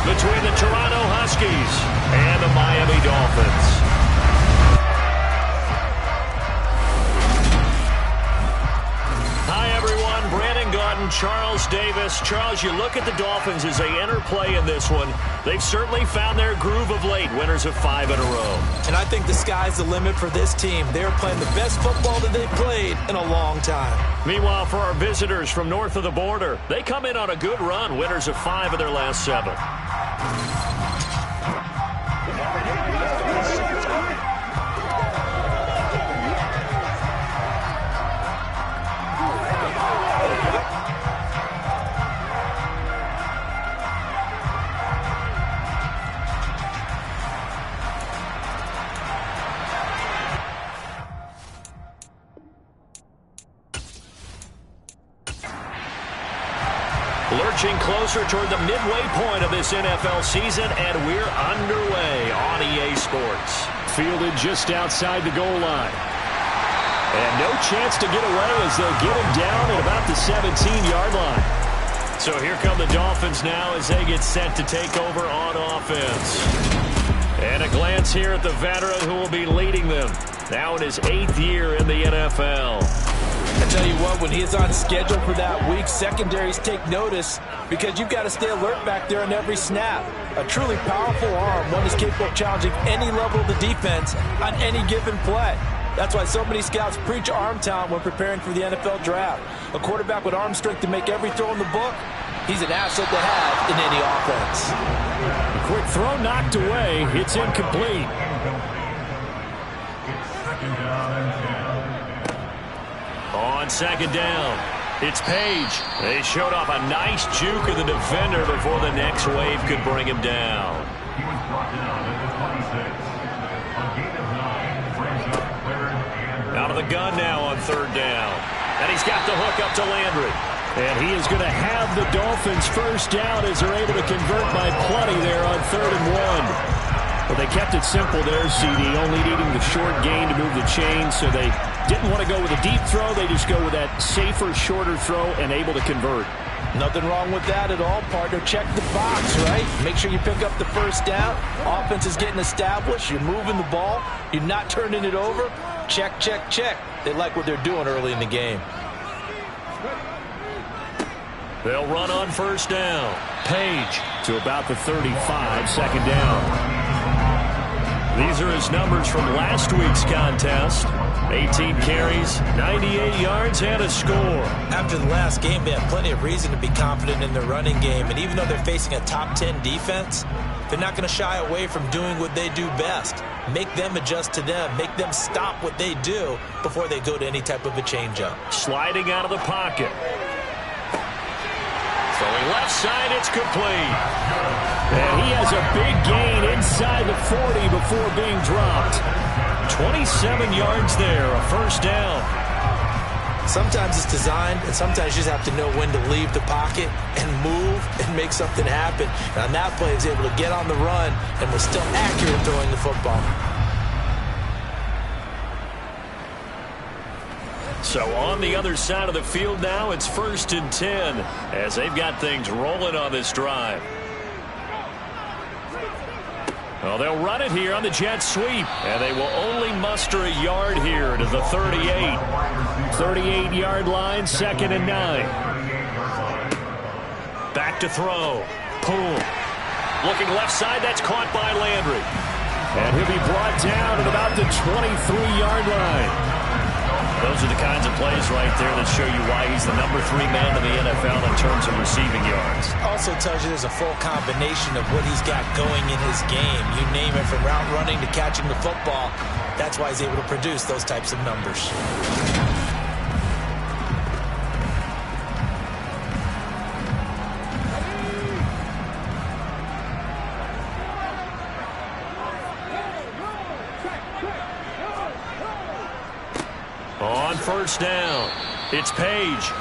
between the Toronto Huskies and the Miami Dolphins. Hi, everyone. Brandon Gaudin, Charles Davis. Charles, you look at the Dolphins as they enter play in this one. They've certainly found their groove of late, winners of 5 in a row. And I think the sky's the limit for this team. They're playing the best football that they've played in a long time. Meanwhile, for our visitors from north of the border, they come in on a good run, winners of 5 of their last 7. Lurching closer toward the midway point of this NFL season, and we're underway on EA Sports. Fielded just outside the goal line. And no chance to get away as they'll get him down at about the 17-yard line. So here come the Dolphins now as they get set to take over on offense. And a glance here at the veteran who will be leading them. Now in his 8th year in the NFL. I tell you what, when he is on schedule for that week, secondaries take notice because you've got to stay alert back there on every snap. A truly powerful arm, one is capable of challenging any level of the defense on any given play. That's why so many scouts preach arm talent when preparing for the NFL draft. A quarterback with arm strength to make every throw in the book, he's an asset to have in any offense. A quick throw knocked away. It's incomplete. On second down, it's Page. They showed off a nice juke of the defender before the next wave could bring him down. Out of the gun now on 3rd down. And he's got the hook up to Landry. And he is going to have the Dolphins first down as they're able to convert by plenty there on 3rd and 1. Well, they kept it simple there, CD, only needing the short gain to move the chain, so they didn't want to go with a deep throw. They just go with that safer, shorter throw and able to convert. Nothing wrong with that at all, partner. Check the box, right? Make sure you pick up the first down. Offense is getting established. You're moving the ball. You're not turning it over. Check, check, check. They like what they're doing early in the game. They'll run on first down. Page to about the 35, second down. These are his numbers from last week's contest. 18 carries, 98 yards, and a score. After the last game, they have plenty of reason to be confident in their running game. And even though they're facing a top 10 defense, they're not going to shy away from doing what they do best. Make them adjust to them. Make them stop what they do before they go to any type of a changeup. Sliding out of the pocket. Throwing left side, it's complete. And he has a big gain inside the 40 before being dropped. 27 yards there, a first down. Sometimes it's designed, and sometimes you just have to know when to leave the pocket and move and make something happen. And on that play, he was able to get on the run and was still accurate throwing the football. So on the other side of the field now, it's 1st and 10 as they've got things rolling on this drive. Well, they'll run it here on the jet sweep, and they will only muster a yard here to the 38. 38-yard line, 2nd and 9. Back to throw. Pull. Looking left side, that's caught by Landry. And he'll be brought down at about the 23-yard line. Those are the kinds of plays right there that show you why he's the number 3 man in the NFL in terms of receiving yards. Also tells you there's a full combination of what he's got going in his game. You name it, from route running to catching the football. That's why he's able to produce those types of numbers. On first down, it's Page.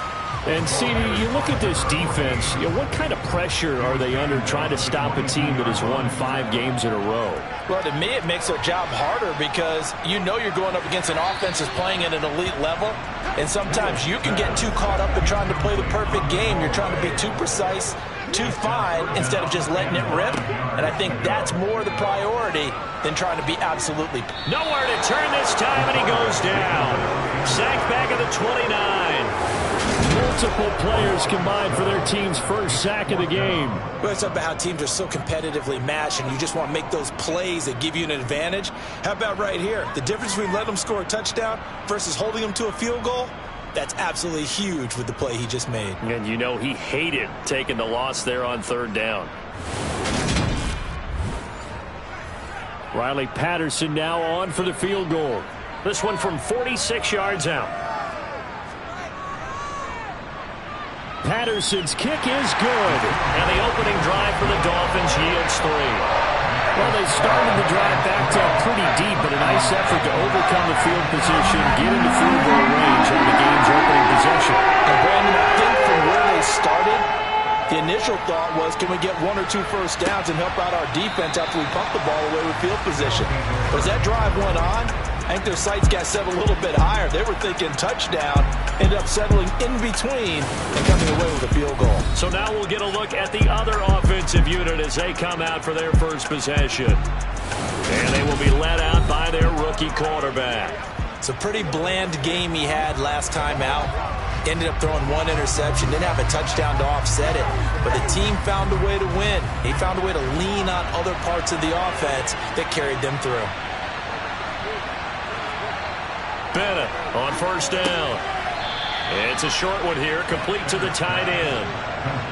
And, CD, you look at this defense, what kind of pressure are they under trying to stop a team that has won 5 games in a row? Well, to me, it makes their job harder because you know you're going up against an offense that's playing at an elite level, and sometimes you can get too caught up in trying to play the perfect game. You're trying to be too precise, too fine instead of just letting it rip. And I think that's more the priority than trying to be absolutely. Nowhere to turn this time, and he goes down. Sacked back at the 29. Multiple players combined for their team's first sack of the game. Well, it's about how teams are so competitively matched, and you just want to make those plays that give you an advantage. How about right here? The difference between letting them score a touchdown versus holding them to a field goal, that's absolutely huge with the play he just made. And you know he hated taking the loss there on third down. Riley Patterson now on for the field goal. This one from 46 yards out. Patterson's kick is good. And the opening drive for the Dolphins yields 3. Well, they started the drive backed up pretty deep, but a nice effort to overcome the field position, get into field goal range on the game's opening possession. And Brandon, I think from where they started, the initial thought was, can we get 1 or 2 first downs and help out our defense after we pump the ball away with field position? But as that drive went on, I think their sights got set a little bit higher. They were thinking touchdown, ended up settling in between and coming away with a field goal. So now we'll get a look at the other offensive unit as they come out for their first possession. And they will be led out by their rookie quarterback. It's a pretty bland game he had last time out. Ended up throwing 1 interception, didn't have a touchdown to offset it. But the team found a way to win. He found a way to lean on other parts of the offense that carried them through. Bennett on first down. It's a short one here, complete to the tight end.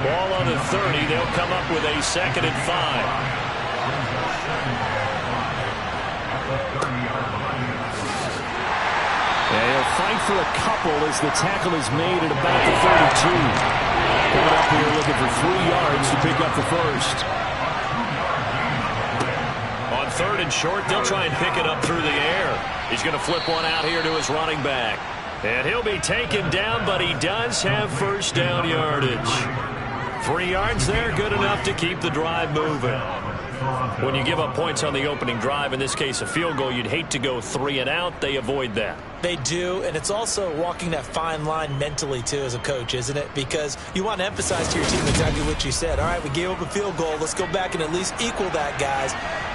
Ball on the 30. They'll come up with a 2nd and 5. Yeah, he'll fight for a couple as the tackle is made at about the 32. Coming up here looking for 3 yards to pick up the first. On 3rd and short, they'll try and pick it up through the air. He's going to flip one out here to his running back. And he'll be taken down, but he does have first down yardage. 3 yards there, good enough to keep the drive moving. When you give up points on the opening drive, in this case a field goal, you'd hate to go 3 and out. They avoid that. They do, and it's also walking that fine line mentally, too, as a coach, isn't it? Because you want to emphasize to your team exactly what you said. All right, we gave up a field goal. Let's go back and at least equal that, guys.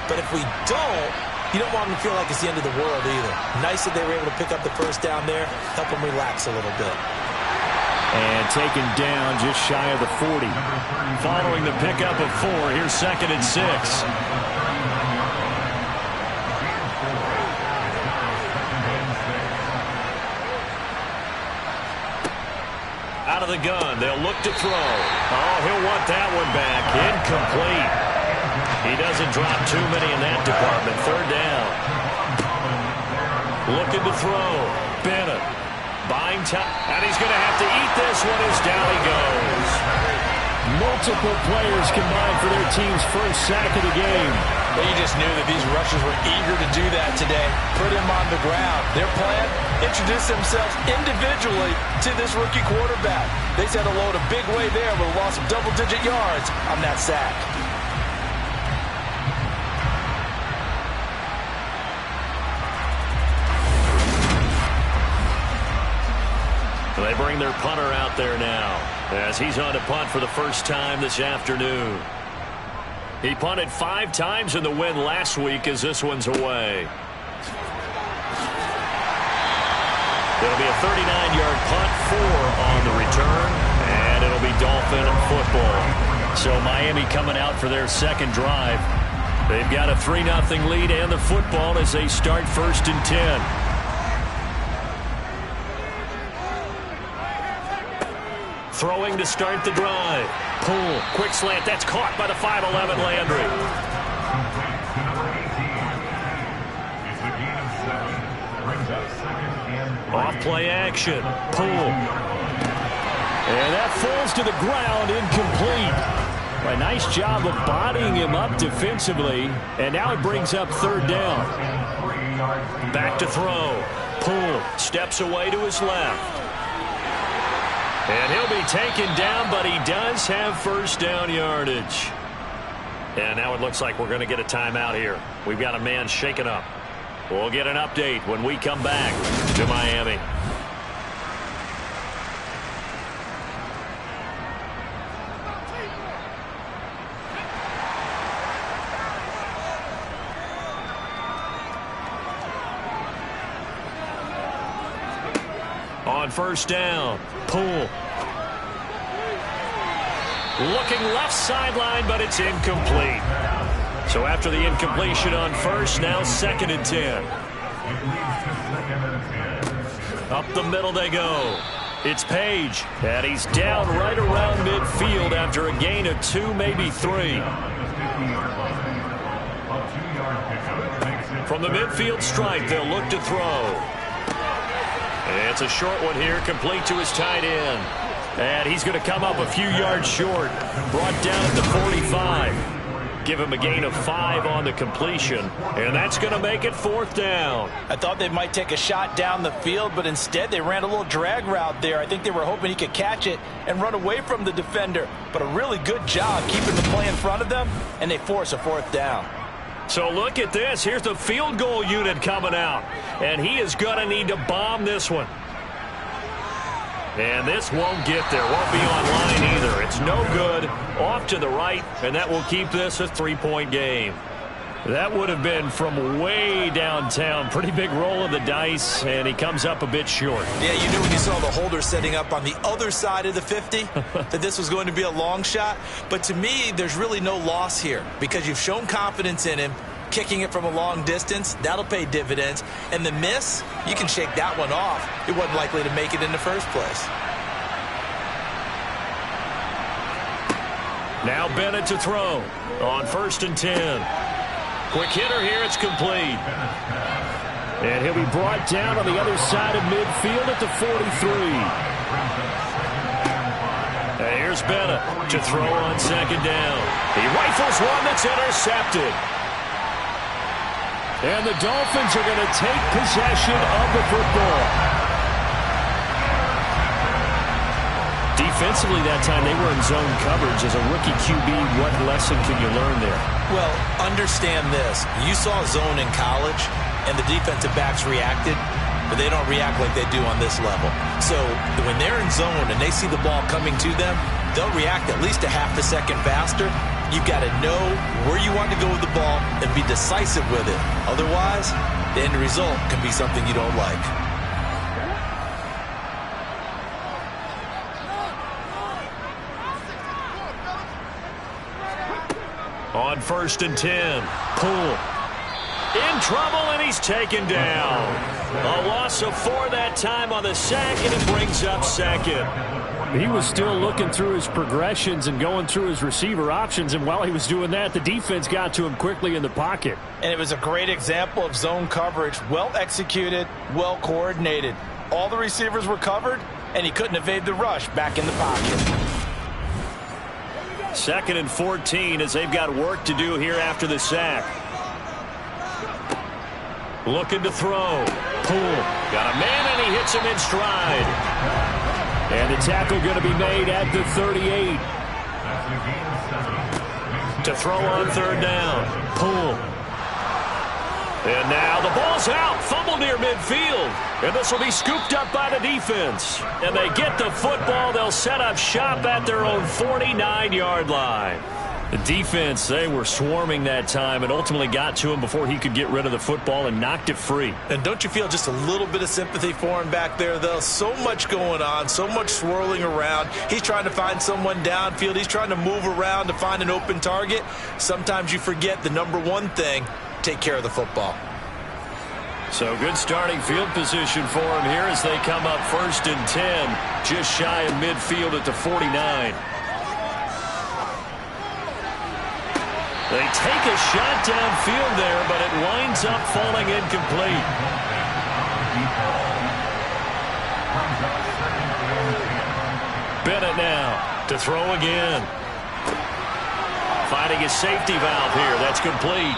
But if we don't, you don't want them to feel like it's the end of the world either. Nice that they were able to pick up the first down there, help them relax a little bit. And taken down just shy of the 40. Following the pickup of 4, here's 2nd and 6. Out of the gun, they'll look to throw. Oh, he'll want that one back. Incomplete. He doesn't drop too many in that department. 3rd down. Looking to throw. Bennett. Buying time. And he's going to have to eat this one as down he goes. Multiple players combined for their team's first sack of the game. Well, you just knew that these rushers were eager to do that today. Put him on the ground. Their plan, introduce themselves individually to this rookie quarterback. They said hello in a big way there with a loss of double-digit yards on that sack. They bring their punter out there now as he's on to punt for the first time this afternoon. He punted 5 times in the win last week as this one's away. It'll be a 39-yard punt, 4 on the return, and it'll be Dolphin football. So Miami coming out for their second drive. They've got a 3-0 lead and the football as they start 1st and 10. Throwing to start the drive. Pull. Quick slant. That's caught by the 5'11" Landry. Off play action. Pull. And that falls to the ground, incomplete. A nice job of bodying him up defensively. And now it brings up 3rd down. Back to throw. Pull. Steps away to his left. And he'll be taken down, but he does have first down yardage. And now it looks like we're going to get a timeout here. We've got a man shaken up. We'll get an update when we come back to Miami. On first down, Poole. Looking left sideline, but it's incomplete. So after the incompletion on first, now 2nd and 10. Up the middle they go. It's Page, and he's down right around midfield after a gain of 2, maybe 3. From the midfield stripe, they'll look to throw. It's a short one here, complete to his tight end. And he's going to come up a few yards short, brought down at the 45. Give him a gain of 5 on the completion, and that's going to make it 4th down. I thought they might take a shot down the field, but instead they ran a little drag route there. I think they were hoping he could catch it and run away from the defender, but a really good job keeping the play in front of them, and they force a 4th down. So look at this. Here's the field goal unit coming out, and he is going to need to bomb this one. And this won't get there. Won't be online either. It's no good. Off to the right, and that will keep this a 3-point game. That would have been from way downtown. Pretty big roll of the dice, and he comes up a bit short. Yeah, you knew when you saw the holder setting up on the other side of the 50 that this was going to be a long shot. But to me, there's really no loss here because you've shown confidence in him. Kicking it from a long distance, that'll pay dividends. And the miss, you can shake that one off. It wasn't likely to make it in the first place. Now Bennett to throw on 1st and 10. Quick hitter here, it's complete. And he'll be brought down on the other side of midfield at the 43. And here's Bennett to throw on 2nd down. He rifles one that's intercepted. And the Dolphins are going to take possession of the football. Defensively that time, they were in zone coverage. As a rookie QB, what lesson can you learn there? Well, understand this. You saw zone in college, and the defensive backs reacted, but they don't react like they do on this level. So when they're in zone and they see the ball coming to them, they'll react at least a half a second faster. You've got to know where you want to go with the ball and be decisive with it. Otherwise, the end result can be something you don't like. On 1st and 10, Poole. In trouble, and he's taken down. A loss of 4 that time on the sack, and it brings up 2nd. He was still looking through his progressions and going through his receiver options, and while he was doing that, the defense got to him quickly in the pocket. And it was a great example of zone coverage, well executed, well coordinated. All the receivers were covered, and he couldn't evade the rush back in the pocket. 2nd and 14 as they've got work to do here after the sack. Looking to throw. Poole got a man, and he hits him in stride. And the tackle going to be made at the 38. To throw on 3rd down. Poole. And now the ball's out. Fumble near midfield. And this will be scooped up by the defense. And they get the football. They'll set up shop at their own 49-yard line. The defense, they were swarming that time and ultimately got to him before he could get rid of the football and knocked it free. And don't you feel just a little bit of sympathy for him back there, though? So much going on, so much swirling around. He's trying to find someone downfield. He's trying to move around to find an open target. Sometimes you forget the number one thing, take care of the football. So good starting field position for him here as they come up 1st and 10, just shy of midfield at the 49. They take a shot downfield there, but it winds up falling incomplete. Bennett now to throw again. Finding his safety valve here. That's complete.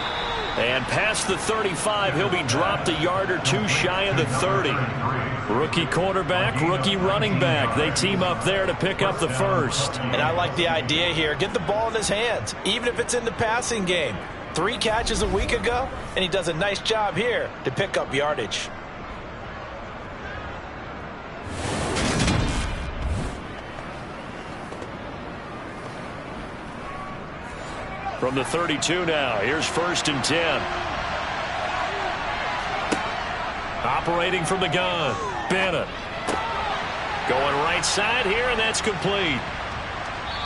And past the 35, he'll be dropped a yard or 2 shy of the 30. Rookie quarterback, rookie running back. They team up there to pick up the first. And I like the idea here. Get the ball in his hands, even if it's in the passing game. 3 catches a week ago, and he does a nice job here to pick up yardage. From the 32 now, here's 1st and 10. Operating from the gun, Bennett. Going right side here, and that's complete.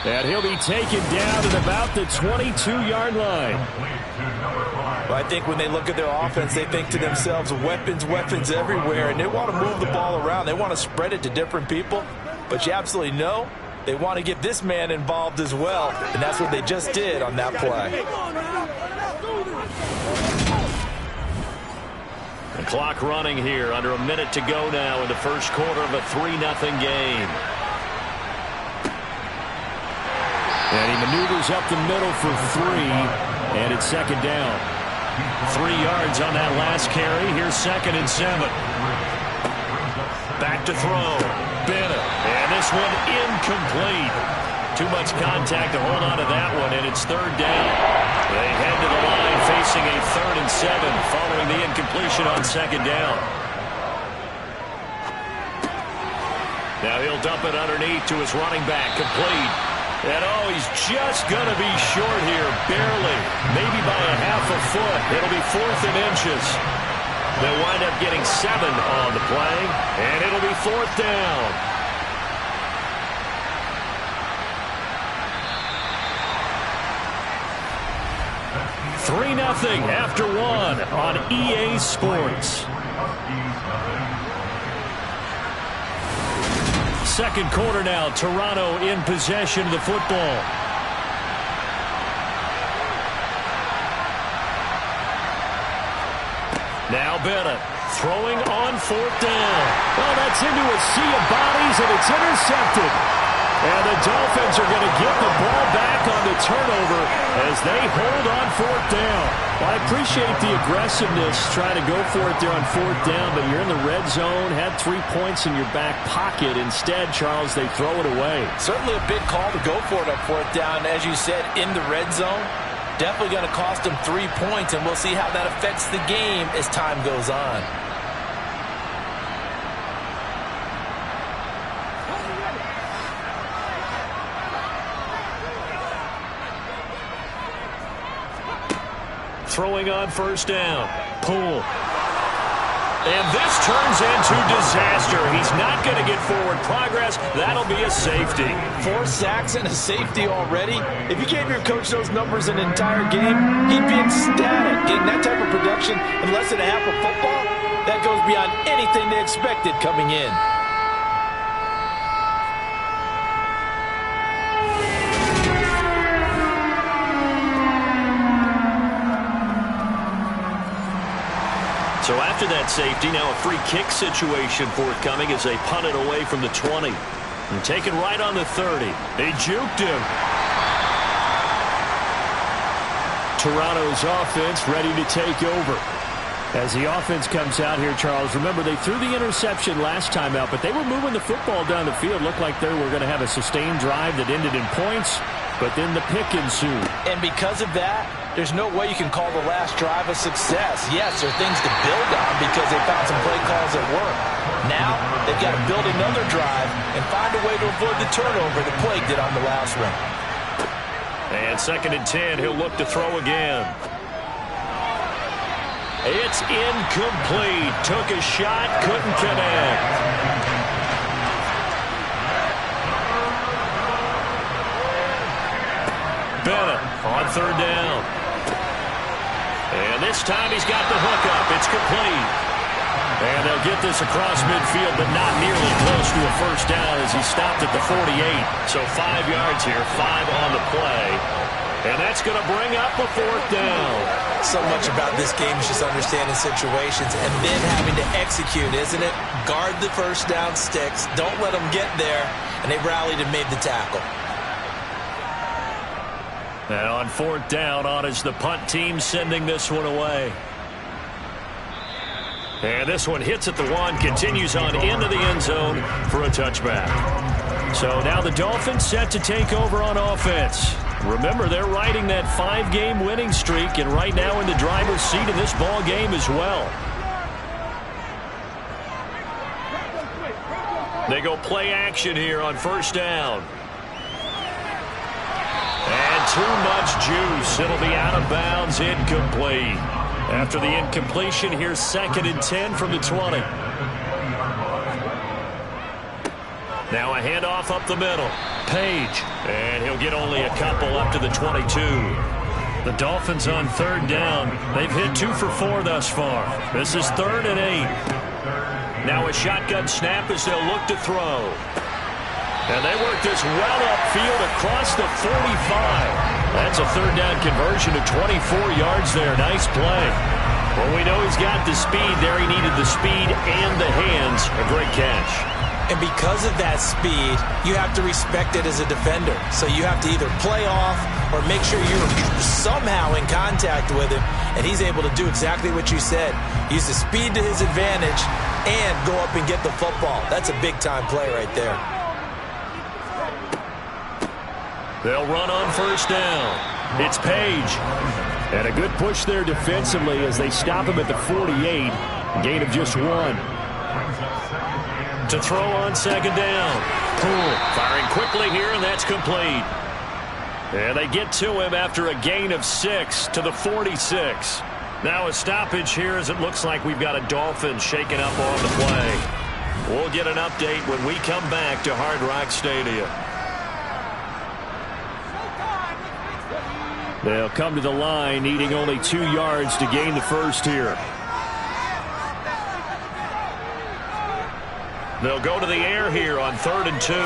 And he'll be taken down at about the 22-yard line. Well, I think when they look at their offense, they think to themselves, weapons, weapons everywhere, and they want to move the ball around. They want to spread it to different people, but you absolutely know they want to get this man involved as well, and that's what they just did on that play. The clock running here, under a minute to go now in the first quarter of a 3-0 game. And he maneuvers up the middle for 3, and it's second down. 3 yards on that last carry. Here's 2nd and 7. Back to throw. Bennett. And this one incomplete. Too much contact to hold on to that one, and it's 3rd down. They head to the line facing a 3rd and 7 following the incompletion on 2nd down. Now he'll dump it underneath to his running back. Complete. And oh, he's just going to be short here, barely. Maybe by a half a foot. It'll be 4th and inches. They'll wind up getting 7 on the play, and it'll be 4th down. $3-0 after 1 on EA Sports. Second quarter now, Toronto in possession of the football. Now Bennett throwing on 4th down. Well, that's into a sea of bodies, and it's intercepted. And the Dolphins are going to get the ball back on the turnover as they hold on 4th down. Well, I appreciate the aggressiveness trying to go for it there on 4th down, but you're in the red zone, had 3 points in your back pocket. Instead, Charles, they throw it away. Certainly a big call to go for it on 4th down. As you said, in the red zone, definitely going to cost them 3 points, and we'll see how that affects the game as time goes on. Throwing on 1st down. Pull. And this turns into disaster. He's not going to get forward progress. That'll be a safety. 4 sacks and a safety already. If you gave your coach those numbers an entire game, he'd be ecstatic. Getting that type of production in less than a half of football, that goes beyond anything they expected coming in. So after that safety, now a free kick situation forthcoming as they punt it away from the 20. And taken right on the 30. They juked him. Toronto's offense ready to take over. As the offense comes out here, Charles, remember they threw the interception last time out, but they were moving the football down the field. Looked like they were going to have a sustained drive that ended in points, but then the pick ensued. And because of that, there's no way you can call the last drive a success. Yes, there are things to build on because they found some play calls that work. Now, they've got to build another drive and find a way to avoid the turnover that plagued it on the last one. And 2nd and 10, he'll look to throw again. It's incomplete. Took a shot, couldn't connect. Bennett on 3rd down. And this time he's got the hook up. It's complete. And they'll get this across midfield, but not nearly close to a 1st down as he stopped at the 48. So 5 yards here, 5 on the play. And that's going to bring up a 4th down. So much about this game is just understanding situations and then having to execute, isn't it? Guard the 1st down sticks. Don't let them get there. And they rallied and made the tackle. And on 4th down, on is the punt team sending this one away. And this one hits at the 1, continues on into the end zone for a touchback. So now the Dolphins set to take over on offense. Remember, they're riding that 5-game winning streak, and right now in the driver's seat in this ball game as well. They go play action here on 1st down. And too much juice. It'll be out of bounds, incomplete. After the incompletion, here's 2nd and 10 from the 20. Now a handoff up the middle. Page. And he'll get only a couple up to the 22. The Dolphins on third down. They've hit 2 for 4 thus far. This is 3rd and 8. Now a shotgun snap as they'll look to throw. And they work this well upfield across the 45. That's a third down conversion to 24 yards there. Nice play. Well, we know he's got the speed there. He needed the speed and the hands. A great catch. And because of that speed, you have to respect it as a defender. So you have to either play off or make sure you're somehow in contact with him. And he's able to do exactly what you said. Use the speed to his advantage and go up and get the football. That's a big-time play right there. They'll run on first down. It's Page. And a good push there defensively as they stop him at the 48. Gain of just 1. To throw on second down. Poole firing quickly here, and that's complete. And they get to him after a gain of 6 to the 46. Now a stoppage here as it looks like we've got a Dolphins shaken up on the play. We'll get an update when we come back to Hard Rock Stadium. They'll come to the line needing only 2 yards to gain the first here. They'll go to the air here on 3rd and 2. And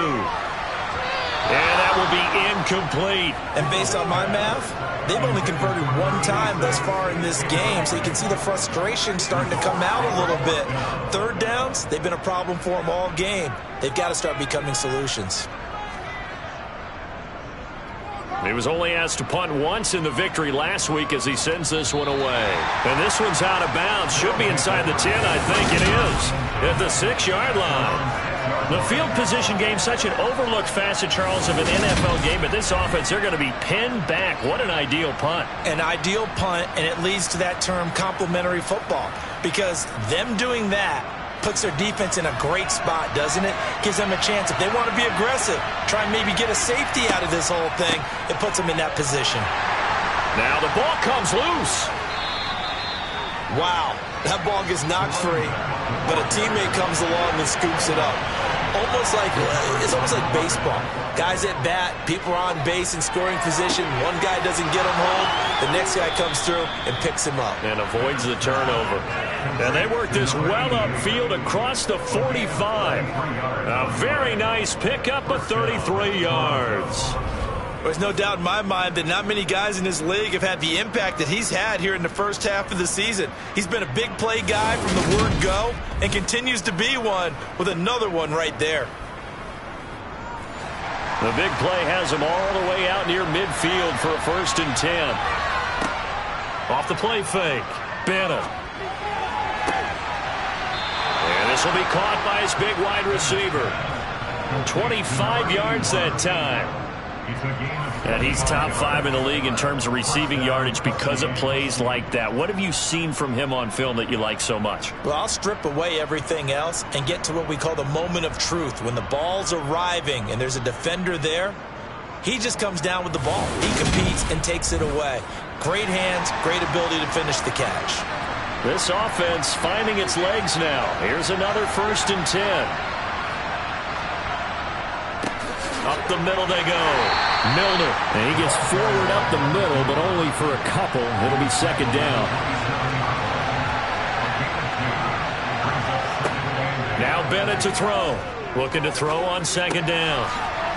that will be incomplete. And based on my math, they've only converted 1 time thus far in this game, so you can see the frustration starting to come out a little bit. Third downs, they've been a problem for them all game. They've got to start becoming solutions. He was only asked to punt once in the victory last week as he sends this one away. And this one's out of bounds. Should be inside the 10, I think it is. At the 6-yard line. The field position game, such an overlooked facet, Charles, of an NFL game. But this offense, they're going to be pinned back. What an ideal punt. An ideal punt, and it leads to that term complementary football. Because them doing that puts their defense in a great spot, doesn't it? Gives them a chance. If they want to be aggressive, try and maybe get a safety out of this whole thing, it puts them in that position. Now the ball comes loose. Wow, that ball gets knocked free, but a teammate comes along and scoops it up. It's almost like baseball. Guys at bat, people are on base in scoring position. One guy doesn't get him home. The next guy comes through and picks him up. And avoids the turnover. And they work this well upfield across the 45. A very nice pickup of 33 yards. There's no doubt in my mind that not many guys in this league have had the impact that he's had here in the first half of the season. He's been a big play guy from the word go and continues to be one with another one right there. The big play has him all the way out near midfield for a 1st and 10. Off the play fake. Bennett. And this will be caught by his big wide receiver. 25 yards that time. And he's top 5 in the league in terms of receiving yardage because of plays like that. What have you seen from him on film that you like so much? Well, I'll strip away everything else and get to what we call the moment of truth. When the ball's arriving and there's a defender there, he just comes down with the ball. He competes and takes it away. Great hands, great ability to finish the catch. This offense finding its legs now. Here's another 1st and 10. Up the middle they go. Milner. And he gets forward up the middle, but only for a couple. It'll be 2nd down. Now Bennett to throw. Looking to throw on 2nd down.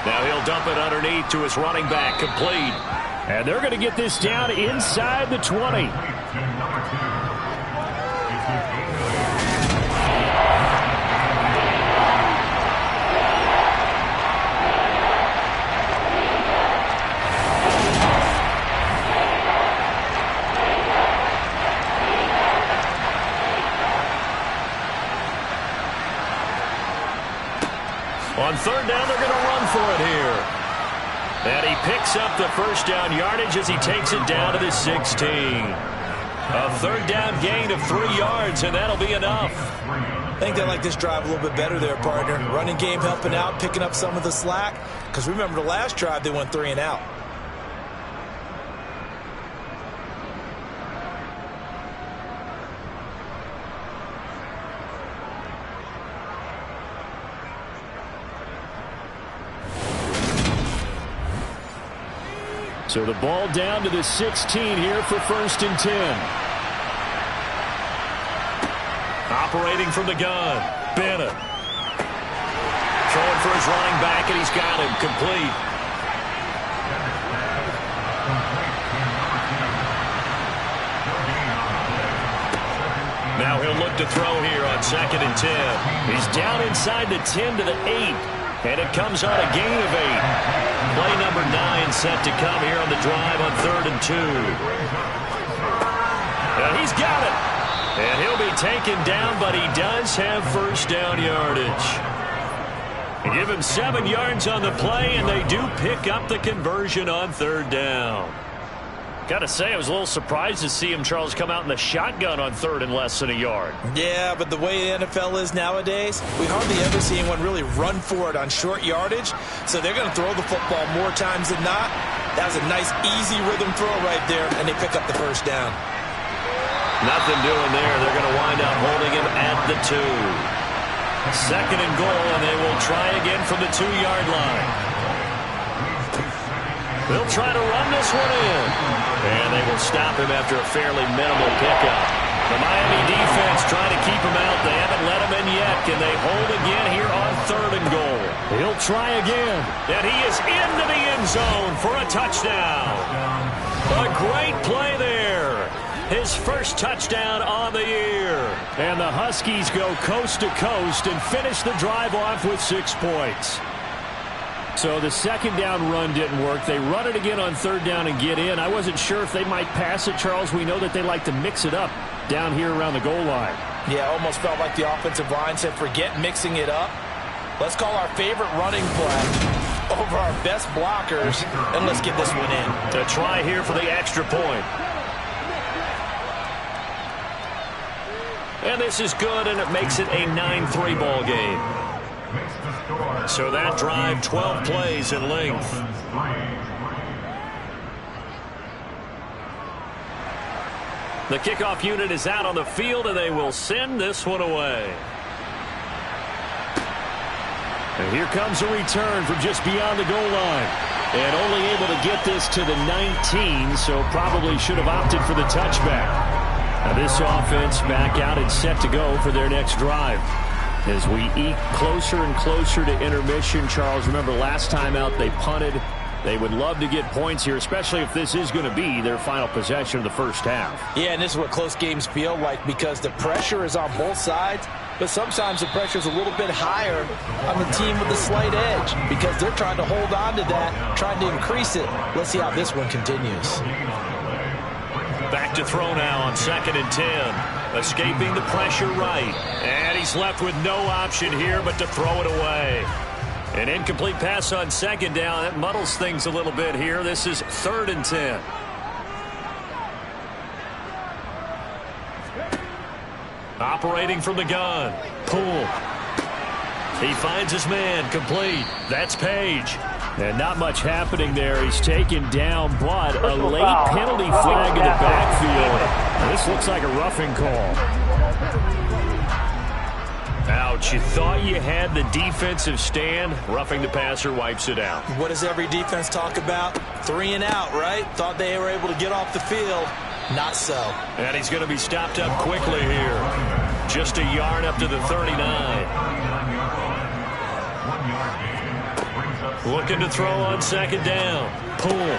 Now he'll dump it underneath to his running back. Complete. And they're going to get this down inside the 20. On 3rd down, they're going to run for it here. And he picks up the 1st down yardage as he takes it down to the 16. A 3rd down gain of 3 yards, and that'll be enough. I think they like this drive a little bit better there, partner. Running game helping out, picking up some of the slack. Because remember the last drive, they went 3 and out. So the ball down to the 16 here for 1st and 10. Operating from the gun, Bennett. Throwing for his running back, and he's got him complete. Now he'll look to throw here on 2nd and 10. He's down inside the 10 to the 8. And it comes on a gain of 8. Play number 9 set to come here on the drive on 3rd and 2. And he's got it. And he'll be taken down, but he does have 1st down yardage. They give him 7 yards on the play, and they do pick up the conversion on 3rd down. Got to say, I was a little surprised to see him, Charles, come out in the shotgun on 3rd and less than a yard. Yeah, but the way the NFL is nowadays, we hardly ever see anyone really run for it on short yardage. So they're going to throw the football more times than not. That was a nice, easy rhythm throw right there, and they pick up the 1st down. Nothing doing there. They're going to wind up holding him at the 2. 2nd and goal, and they will try again from the 2-yard line. They'll try to run this one in. And they will stop him after a fairly minimal pickup. The Miami defense trying to keep him out. They haven't let him in yet. Can they hold again here on 3rd and goal? He'll try again. And he is into the end zone for a touchdown. A great play there. His 1st touchdown on the year. And the Huskies go coast to coast and finish the drive off with 6 points. So the 2nd down run didn't work. They run it again on 3rd down and get in. I wasn't sure if they might pass it, Charles. We know that they like to mix it up down here around the goal line. Yeah, almost felt like the offensive line said, forget mixing it up. Let's call our favorite running play over our best blockers, and let's get this one in. A try here for the extra point. And this is good, and it makes it a 9-3 ball game. So that drive, 12 plays in length. The kickoff unit is out on the field, and they will send this one away. And here comes a return from just beyond the goal line. And only able to get this to the 19, so probably should have opted for the touchback. Now this offense back out and set to go for their next drive. As we eke closer and closer to intermission, Charles, remember last time out they punted. They would love to get points here, especially if this is going to be their final possession of the 1st half. Yeah, and this is what close games feel like because the pressure is on both sides, but sometimes the pressure is a little bit higher on the team with the slight edge because they're trying to hold on to that, trying to increase it. Let's see how this one continues. Back to throw now on 2nd and 10. Escaping the pressure right. And he's left with no option here but to throw it away. An incomplete pass on 2nd down. That muddles things a little bit here. This is 3rd and 10. Operating from the gun. Poole. He finds his man. Complete. That's Page. And not much happening there. He's taken down, but a late penalty flag in the backfield. This looks like a roughing call. Ouch. You thought you had the defensive stand. Roughing the passer wipes it out. What does every defense talk about? 3 and out, right? Thought they were able to get off the field. Not so. And he's going to be stopped up quickly here. Just a yard up to the 39. Looking to throw on 2nd down. Poole.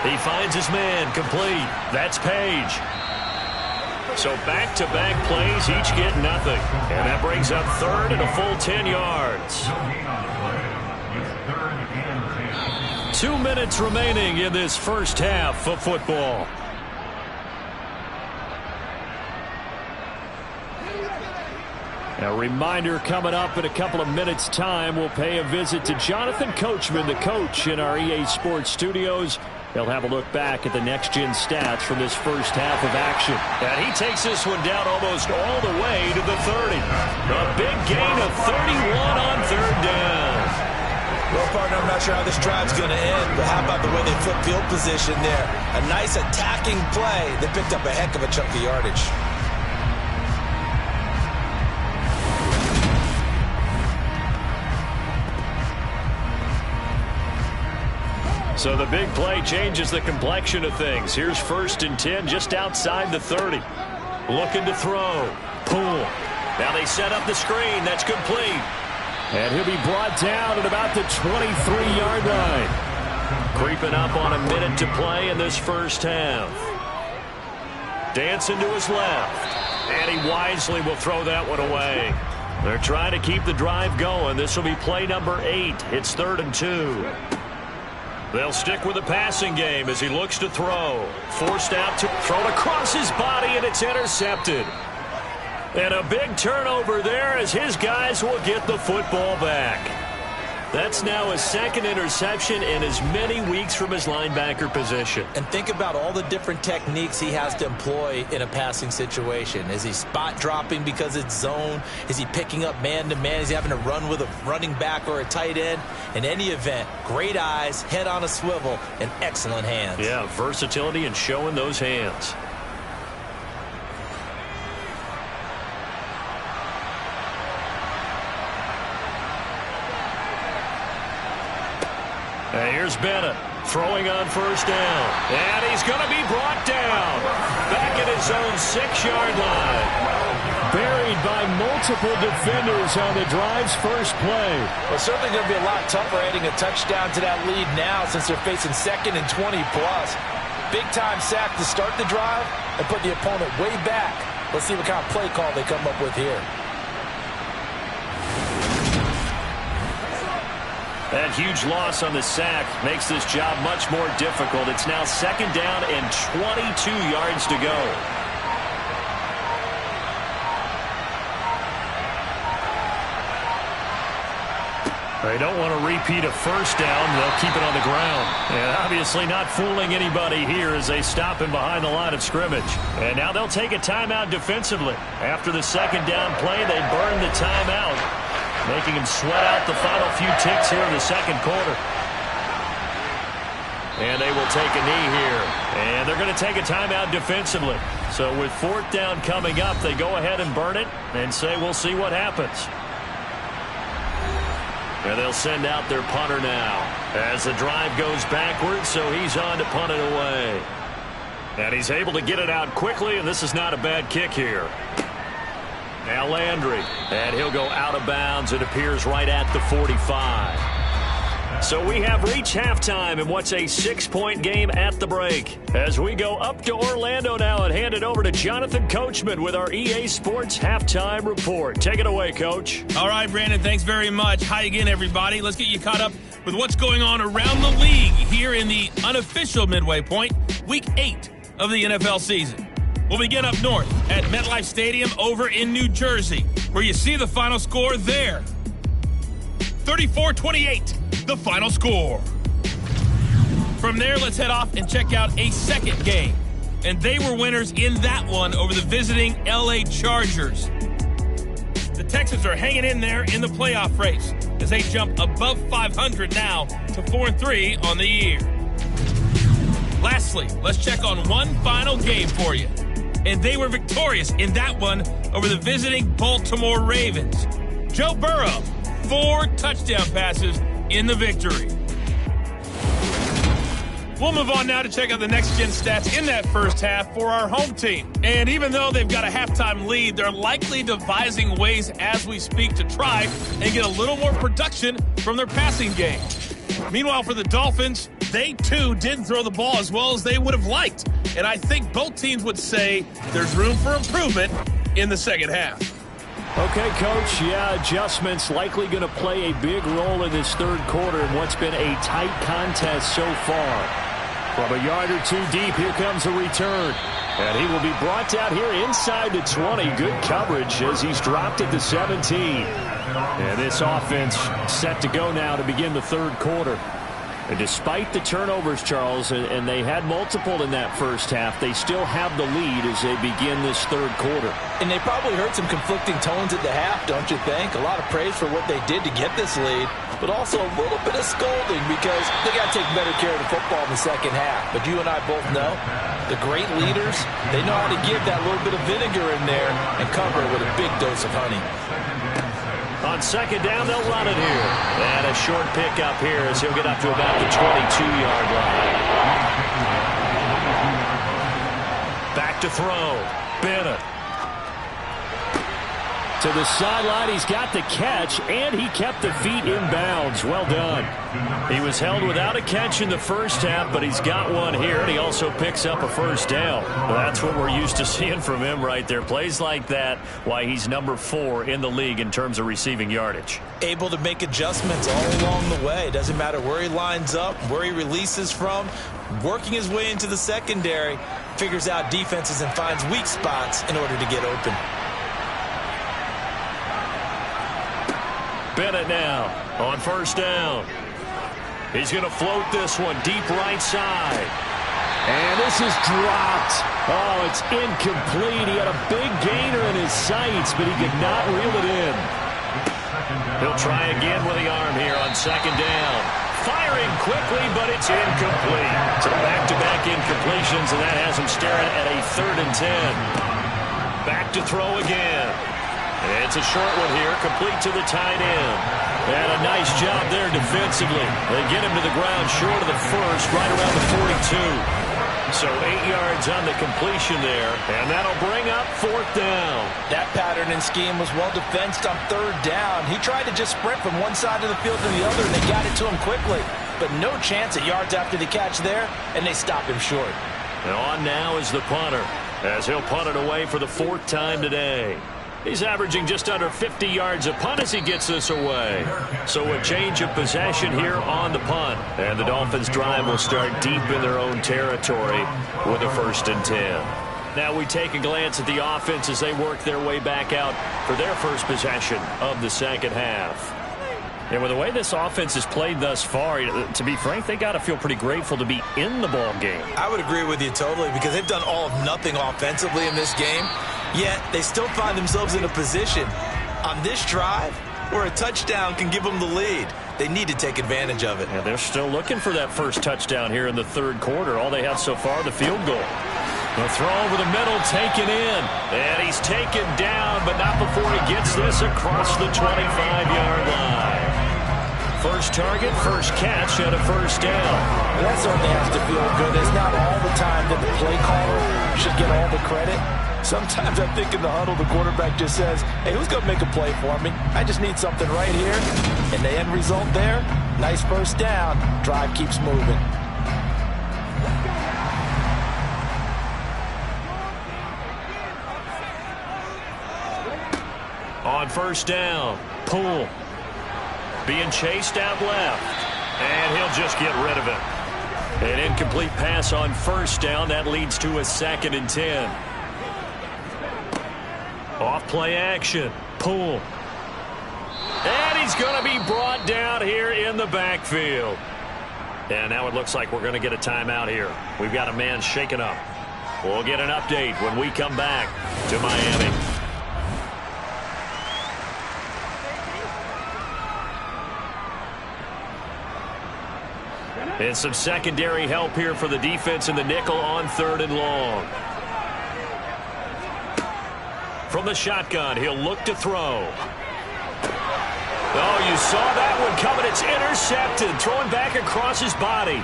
He finds his man. Complete. That's Page. So back-to-back plays, each get nothing. And that brings up 3rd and a full 10 yards. 2 minutes remaining in this 1st half of football. A reminder coming up in a couple of minutes' time. We'll pay a visit to Jonathan Coachman, the coach in our EA Sports studios. They'll have a look back at the next-gen stats from this 1st half of action. And he takes this one down almost all the way to the 30. A big gain of 31 on 3rd down. Well, partner, I'm not sure how this drive's going to end, but how about the way they flip field position there? A nice attacking play. They picked up a heck of a chunk of yardage. So the big play changes the complexion of things. Here's 1st and 10 just outside the 30. Looking to throw. Poole. Now they set up the screen. That's complete. And he'll be brought down at about the 23-yard line. Creeping up on a minute to play in this first half. Dancing to his left. And he wisely will throw that one away. They're trying to keep the drive going. This will be play number 8. It's 3rd and 2. They'll stick with the passing game as he looks to throw. Forced out to throw across his body, and it's intercepted. And a big turnover there as his guys will get the football back. That's now his 2nd interception in as many weeks from his linebacker position. And think about all the different techniques he has to employ in a passing situation. Is he spot dropping because it's zone? Is he picking up man-to-man? Is he having to run with a running back or a tight end? In any event, great eyes, head on a swivel, and excellent hands. Yeah, versatility and showing those hands. And here's Bennett throwing on 1st down. And he's going to be brought down. Back at his own 6-yard line. Buried by multiple defenders on the drive's first play. Well, certainly going to be a lot tougher adding a touchdown to that lead now since they're facing 2nd and 20-plus. Big-time sack to start the drive and put the opponent way back. Let's see what kind of play call they come up with here. That huge loss on the sack makes this job much more difficult. It's now 2nd down and 22 yards to go. They don't want to repeat a 1st down. They'll keep it on the ground. And obviously not fooling anybody here as they stop him behind the line of scrimmage. And now they'll take a timeout defensively. After the 2nd down play, they burn the timeout, making him sweat out the final few ticks here in the 2nd quarter. And they will take a knee here. And they're going to take a timeout defensively. So with 4th down coming up, they go ahead and burn it and say, we'll see what happens. And they'll send out their punter now as the drive goes backwards, so he's on to punt it away. And he's able to get it out quickly, and this is not a bad kick here. Now Landry, and he'll go out of bounds. It appears right at the 45. So we have reached halftime in what's a 6-point game at the break. As we go up to Orlando now and hand it over to Jonathan Coachman with our EA Sports Halftime Report. Take it away, Coach. All right, Brandon, thanks very much. Hi again, everybody. Let's get you caught up with what's going on around the league here in the unofficial midway point, Week 8 of the NFL season. We'll begin up north at MetLife Stadium over in New Jersey, where you see the final score there. 34-28, the final score. From there, let's head off and check out a second game. And they were winners in that one over the visiting LA Chargers. The Texans are hanging in there in the playoff race as they jump above 500 now to 4-3 on the year. Lastly, let's check on one final game for you. And they were victorious in that one over the visiting Baltimore Ravens. Joe Burrow, 4 touchdown passes in the victory. We'll move on now to check out the next-gen stats in that first half for our home team. And even though they've got a halftime lead, they're likely devising ways as we speak to try and get a little more production from their passing game. Meanwhile, for the Dolphins, they too didn't throw the ball as well as they would have liked. And I think both teams would say there's room for improvement in the second half. Okay, Coach, yeah, adjustments likely going to play a big role in this third quarter in what's been a tight contest so far. From a yard or two deep, here comes a return. And he will be brought down here inside the 20. Good coverage as he's dropped at the 17. And this offense set to go now to begin the third quarter. And despite the turnovers, Charles, and they had multiple in that first half, they still have the lead as they begin this third quarter. And they probably heard some conflicting tones at the half, don't you think? A lot of praise for what they did to get this lead, but also a little bit of scolding because they got to take better care of the football in the second half. But you and I both know the great leaders, they know how to give that little bit of vinegar in there and cover it with a big dose of honey. On second down, they'll run it here. And a short pickup here as he'll get up to about the 22-yard line. Back to throw. Bennett. To the sideline, he's got the catch, and he kept the feet in bounds. Well done. He was held without a catch in the first half, but he's got one here, and he also picks up a first down. Well, that's what we're used to seeing from him right there. Plays like that, why he's number 4 in the league in terms of receiving yardage. Able to make adjustments all along the way. Doesn't matter where he lines up, where he releases from. Working his way into the secondary, figures out defenses and finds weak spots in order to get open. Bennett now on first down. He's going to float this one deep right side. And this is dropped. Oh, it's incomplete. He had a big gainer in his sights, but he could not reel it in. He'll try again with the arm here on second down. Firing quickly, but it's incomplete. So back-to-back incompletions, and that has him staring at a 3rd and 10. Back to throw again. It's a short one here, complete to the tight end. And a nice job there defensively. They get him to the ground short of the first, right around the 42. So 8 yards on the completion there, and that'll bring up 4th down. That pattern and scheme was well defensed on 3rd down. He tried to just sprint from one side of the field to the other, and they got it to him quickly. But no chance at yards after the catch there, and they stop him short. And on now is the punter, as he'll punt it away for the 4th time today. He's averaging just under 50 yards a punt as he gets this away. So a change of possession here on the punt. And the Dolphins drive will start deep in their own territory with a 1st and 10. Now we take a glance at the offense as they work their way back out for their first possession of the second half. And with the way this offense has played thus far, to be frank, they got to feel pretty grateful to be in the ball game. I would agree with you totally, because they've done all of nothing offensively in this game. Yet they still find themselves in a position on this drive where a touchdown can give them the lead. They need to take advantage of it. And they're still looking for that first touchdown here in the 3rd quarter. All they have so far, the field goal. The throw over the middle, taken in. And he's taken down, but not before he gets this across the 25-yard line. First target, first catch, and a first down. That certainly has to feel good. It's not all the time that the play caller should get all the credit. Sometimes I think in the huddle, the quarterback just says, hey, who's going to make a play for me? I just need something right here. And the end result there, nice first down. Drive keeps moving. On first down, Poole being chased out left. And he'll just get rid of it. An incomplete pass on first down. That leads to a 2nd and 10. Off play action. Poole. And he's going to be brought down here in the backfield. And now it looks like we're going to get a timeout here. We've got a man shaken up. We'll get an update when we come back to Miami. And some secondary help here for the defense in the nickel on 3rd and long. From the shotgun, he'll look to throw. Oh, you saw that one coming. It's intercepted. Throwing back across his body.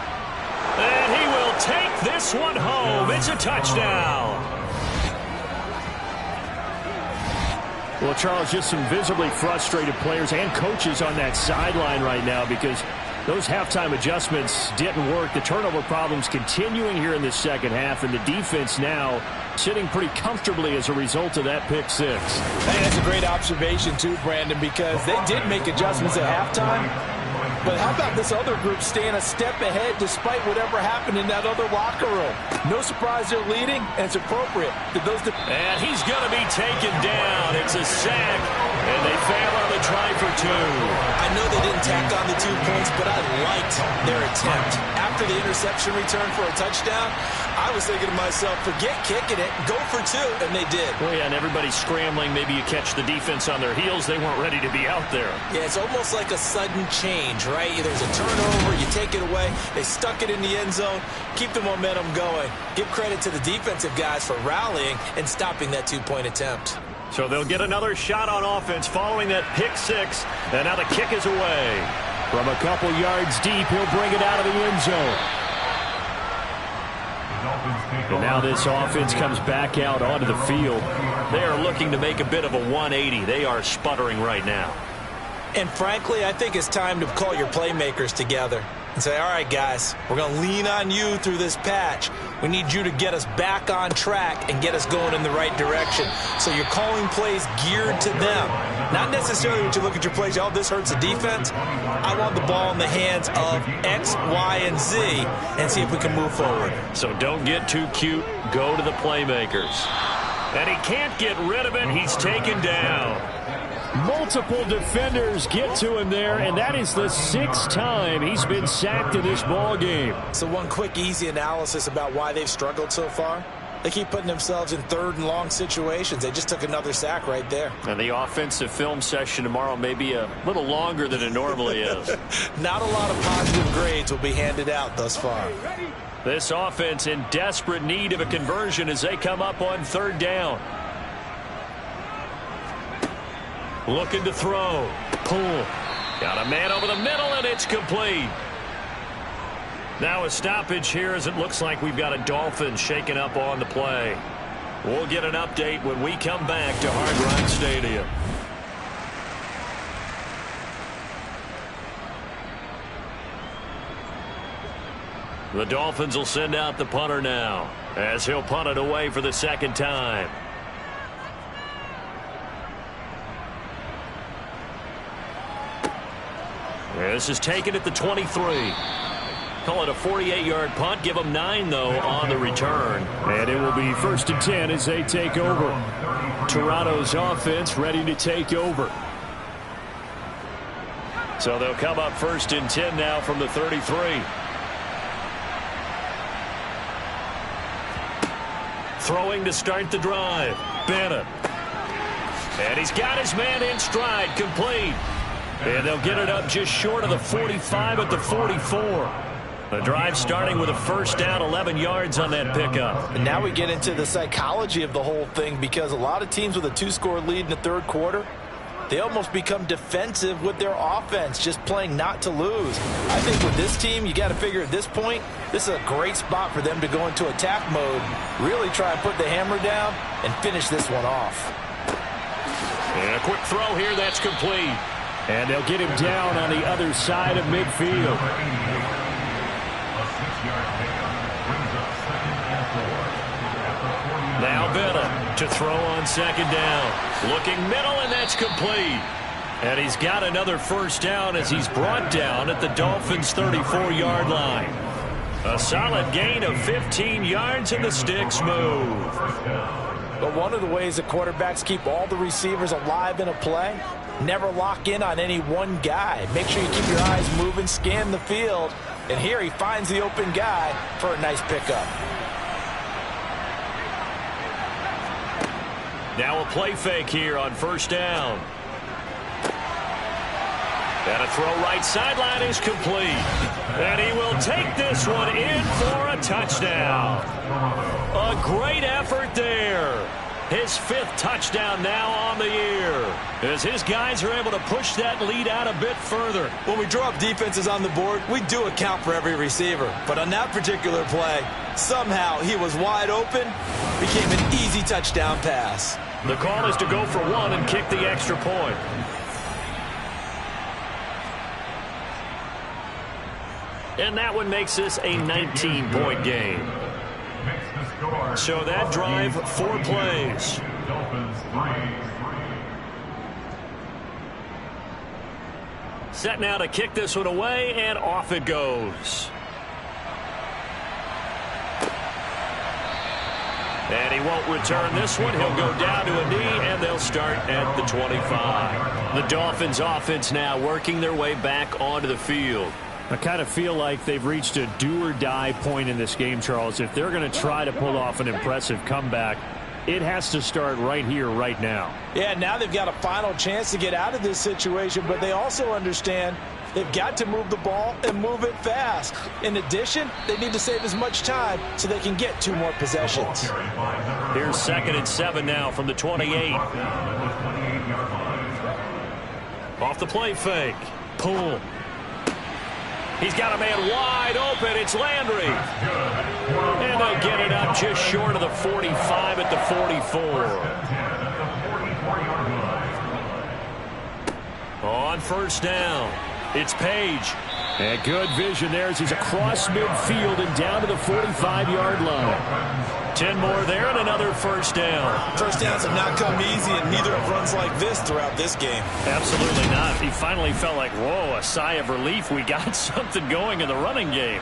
And he will take this one home. It's a touchdown. Well, Charles, just some visibly frustrated players and coaches on that sideline right now because those halftime adjustments didn't work. The turnover problems continuing here in the second half, and the defense now sitting pretty comfortably as a result of that pick six. Hey, that's a great observation too, Brandon, because they did make adjustments at halftime. But how about this other group staying a step ahead despite whatever happened in that other locker room? No surprise they're leading, and it's appropriate. And he's going to be taken down. It's a sack, and they fail on the try for 2. I know they didn't tack on the 2 points, but I liked their attempt. After the interception return for a touchdown, I was thinking to myself, forget kicking it, go for 2, and they did. Well, yeah, and everybody's scrambling. Maybe you catch the defense on their heels. They weren't ready to be out there. Yeah, it's almost like a sudden change, right? There's a turnover, you take it away, they stuck it in the end zone, keep the momentum going. Give credit to the defensive guys for rallying and stopping that 2-point attempt. So they'll get another shot on offense following that pick six. And now the kick is away. From a couple yards deep, he'll bring it out of the end zone. And now this offense comes back out onto the field. They are looking to make a bit of a 180. They are sputtering right now. And frankly, I think it's time to call your playmakers together and say, all right, guys, we're going to lean on you through this patch. We need you to get us back on track and get us going in the right direction. So you're calling plays geared to them. Not necessarily when you look at your plays, oh, this hurts the defense. I want the ball in the hands of X, Y, and Z and see if we can move forward. So don't get too cute. Go to the playmakers. And he can't get rid of it. He's taken down. Multiple defenders get to him there, and that is the 6th time he's been sacked in this ball game. So one quick, easy analysis about why they've struggled so far. They keep putting themselves in 3rd and long situations. They just took another sack right there. And the offensive film session tomorrow may be a little longer than it normally is. Not a lot of positive grades will be handed out thus far. This offense in desperate need of a conversion as they come up on 3rd down. Looking to throw. Pull. Got a man over the middle, and it's complete. Now a stoppage here as it looks like we've got a Dolphins shaking up on the play. We'll get an update when we come back to Hard Rock Stadium. The Dolphins will send out the punter now as he'll punt it away for the 2nd time. This is taken at the 23. Call it a 48-yard punt. Give them 9, though, on the return. And it will be 1st and 10 as they take over. Toronto's offense ready to take over. So they'll come up 1st and 10 now from the 33. Throwing to start the drive. Bennett. And he's got his man in stride. Complete. And they'll get it up just short of the 45 at the 44. The drive starting with a 1st down, 11 yards on that pickup. And now we get into the psychology of the whole thing, because a lot of teams with a 2-score lead in the 3rd quarter, they almost become defensive with their offense, just playing not to lose. I think with this team, you got to figure at this point, this is a great spot for them to go into attack mode, really try and put the hammer down and finish this one off. And a quick throw here, that's complete. And they'll get him down on the other side of midfield. Now Bennett to throw on 2nd down. Looking middle, and that's complete. And he's got another 1st down as he's brought down at the Dolphins' 34-yard line. A solid gain of 15 yards, and the sticks move. But one of the ways that quarterbacks keep all the receivers alive in a play, never lock in on any one guy. Make sure you keep your eyes moving, scan the field. And here he finds the open guy for a nice pickup. Now a play fake here on 1st down. And a throw right sideline is complete. And he will take this one in for a touchdown. A great effort there. His 5th touchdown now on the year, as his guys are able to push that lead out a bit further. When we draw up defenses on the board, we do account for every receiver. But on that particular play, somehow he was wide open, became an easy touchdown pass. The call is to go for 1 and kick the extra point. And that one makes this a 19-point game. So that drive, 4 plays. Set now to kick this one away, and off it goes. And he won't return this one. He'll go down to a knee, and they'll start at the 25. The Dolphins offense now working their way back onto the field. I kind of feel like they've reached a do-or-die point in this game, Charles. If they're going to try to pull off an impressive comeback, it has to start right here, right now. Yeah, now they've got a final chance to get out of this situation, but they also understand They've got to move the ball and move it fast. In addition, they need to save as much time so they can get 2 more possessions. Here's 2nd and 7 now from the 28. Off the play fake. Pull. He's got a man wide open. It's Landry. And they'll get it up just short of the 45 at the 44. On 1st down, it's Page. And good vision there as he's across midfield and down to the 45-yard line. 10 more there and another 1st down. First downs have not come easy, and neither have runs like this throughout this game. Absolutely not. He finally felt like, whoa, a sigh of relief. We got something going in the running game.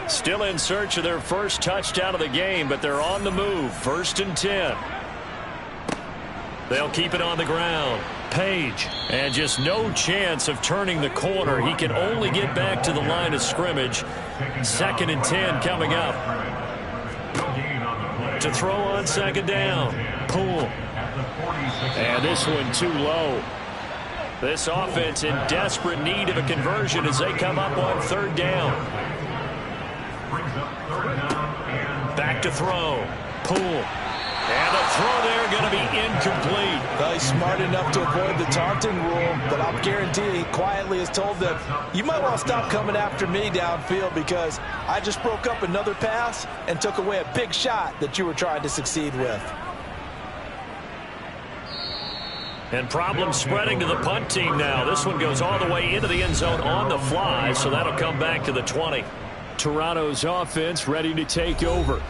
Still in search of their first touchdown of the game, but they're on the move. 1st and 10. They'll keep it on the ground. Page, and just no chance of turning the corner. He can only get back to the line of scrimmage. 2nd and 10 coming up. To throw on 2nd down. Pull. And this one too low. This offense in desperate need of a conversion as they come up on 3rd down. Back to throw. Pull. And the throw there going to be incomplete. Well, he's smart enough to avoid the taunting rule, but I'll guarantee he quietly has told them, you might want to stop coming after me downfield because I just broke up another pass and took away a big shot that you were trying to succeed with. And problems spreading to the punt team now. This one goes all the way into the end zone on the fly, so that'll come back to the 20. Toronto's offense ready to take over.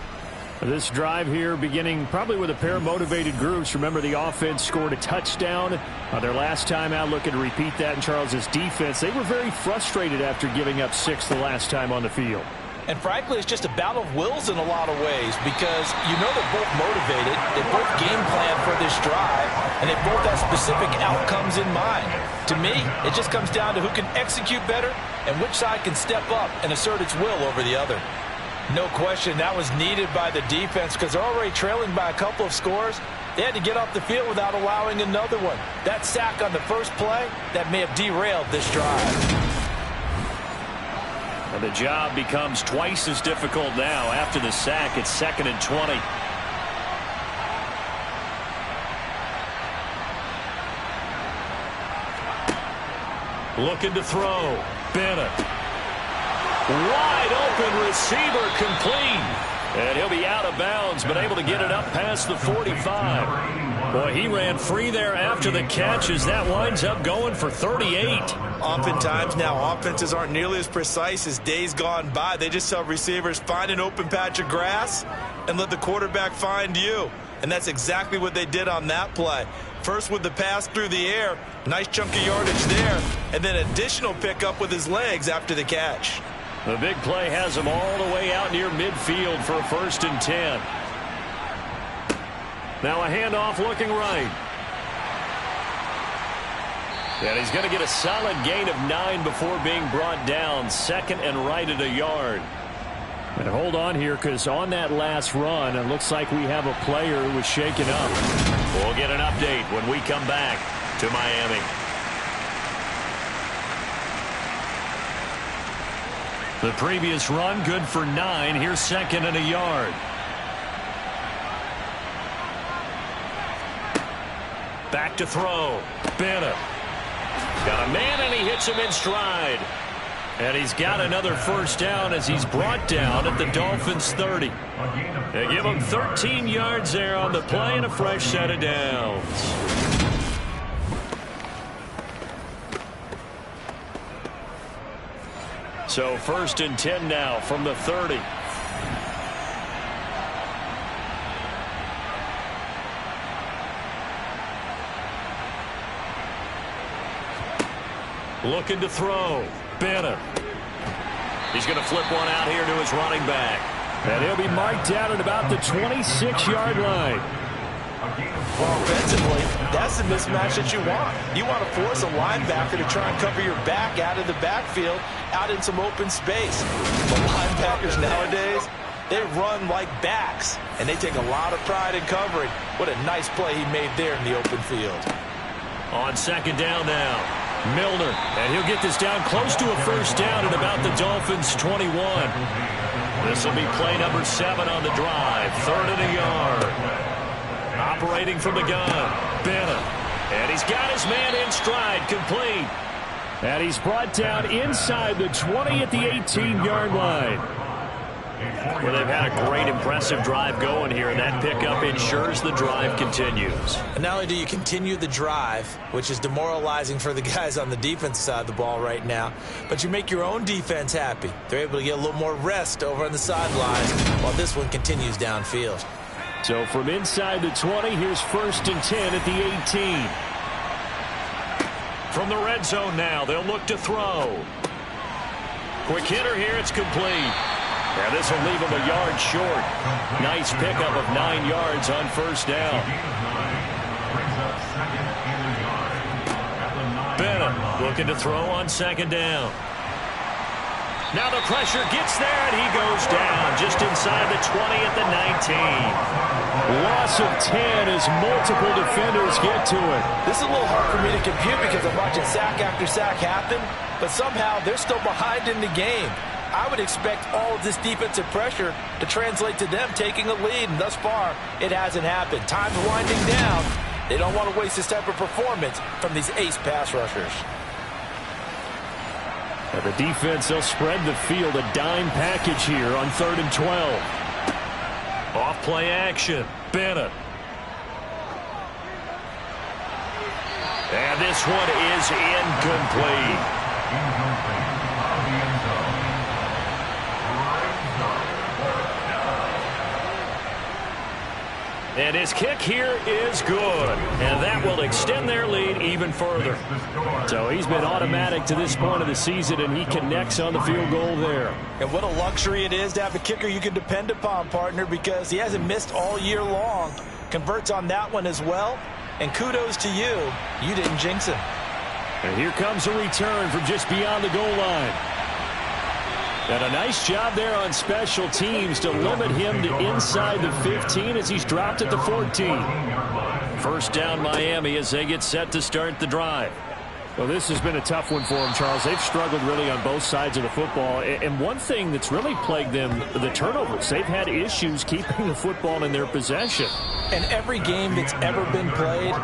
This drive here beginning probably with a pair of motivated groups. Remember, the offense scored a touchdown their last time out. Looking to repeat that in Charles's defense. They were very frustrated after giving up 6 the last time on the field. And frankly, it's just a battle of wills in a lot of ways because you know they're both motivated. They both game plan for this drive, and they both have specific outcomes in mind. To me, it just comes down to who can execute better and which side can step up and assert its will over the other. No question that was needed by the defense because they're already trailing by a couple of scores. They had to get off the field without allowing another one. That sack on the first play, that may have derailed this drive. And the job becomes twice as difficult now. After the sack, it's 2nd and 20. Looking to throw. Bennett. Wide open receiver complete. And he'll be out of bounds, but able to get it up past the 45. Boy, he ran free there after the catch as that winds up going for 38. Oftentimes now, offenses aren't nearly as precise as days gone by. They just tell receivers, find an open patch of grass and let the quarterback find you. And that's exactly what they did on that play. First with the pass through the air, nice chunk of yardage there, and then additional pickup with his legs after the catch. The big play has him all the way out near midfield for a 1st and 10. Now a handoff looking right. And he's going to get a solid gain of 9 before being brought down. 2nd and right at a yard. And hold on here because on that last run, it looks like we have a player who was shaken up. We'll get an update when we come back to Miami. The previous run good for 9. Here's 2nd and a yard. Back to throw. Bennett. Got a man and he hits him in stride. And he's got another 1st down as he's brought down at the Dolphins 30. They give him 13 yards there on the play and a fresh set of downs. So 1st and 10 now from the 30. Looking to throw. Bennett. He's going to flip one out here to his running back. And he'll be marked down at about the 26-yard line. Well, offensively, that's the mismatch that you want. You want to force a linebacker to try and cover your back out of the backfield, out in some open space. But linebackers nowadays, They run like backs, and they take a lot of pride in covering. What a nice play he made there in the open field. On second down now, Milner, and he'll get this down close to a first down at about the Dolphins' 21. This will be play number 7 on the drive, 3rd and a yard. Operating from the gun, Bennett, and he's got his man in stride, complete. And he's brought down inside the 20 at the 18-yard line. Well, they've had a great, impressive drive going here, and that pickup ensures the drive continues. And not only do you continue the drive, which is demoralizing for the guys on the defense side of the ball right now, but you make your own defense happy. They're able to get a little more rest over on the sidelines while this one continues downfield. So from inside the 20, here's 1st and 10 at the 18. From the red zone now, they'll look to throw. Quick hitter here, it's complete. And this will leave him a yard short. Nice pickup of 9 yards on first down. Bennett looking to throw on second down. Now the pressure gets there, and he goes down just inside the 20 at the 19. Loss of 10 as multiple defenders get to it. This is a little hard for me to compute because I'm watching sack after sack happen, but somehow they're still behind in the game. I would expect all of this defensive pressure to translate to them taking a lead, and thus far, it hasn't happened. Time's winding down. They don't want to waste this type of performance from these ace pass rushers. And the defense, they'll spread the field, a dime package here on 3rd and 12. Off play action, Bennett. And this one is incomplete. And his kick here is good. And that will extend their lead even further. So he's been automatic to this point of the season, and he connects on the field goal there. And what a luxury it is to have a kicker you can depend upon, partner, because he hasn't missed all year long. Converts on that one as well. And kudos to you. You didn't jinx him. And here comes a return from just beyond the goal line. And a nice job there on special teams to limit him to inside the 15 as he's dropped at the 14. First down Miami as they get set to start the drive. Well, this has been a tough one for them, Charles. They've struggled really on both sides of the football. And one thing that's really plagued them, the turnovers. They've had issues keeping the football in their possession. And every game that's ever been played,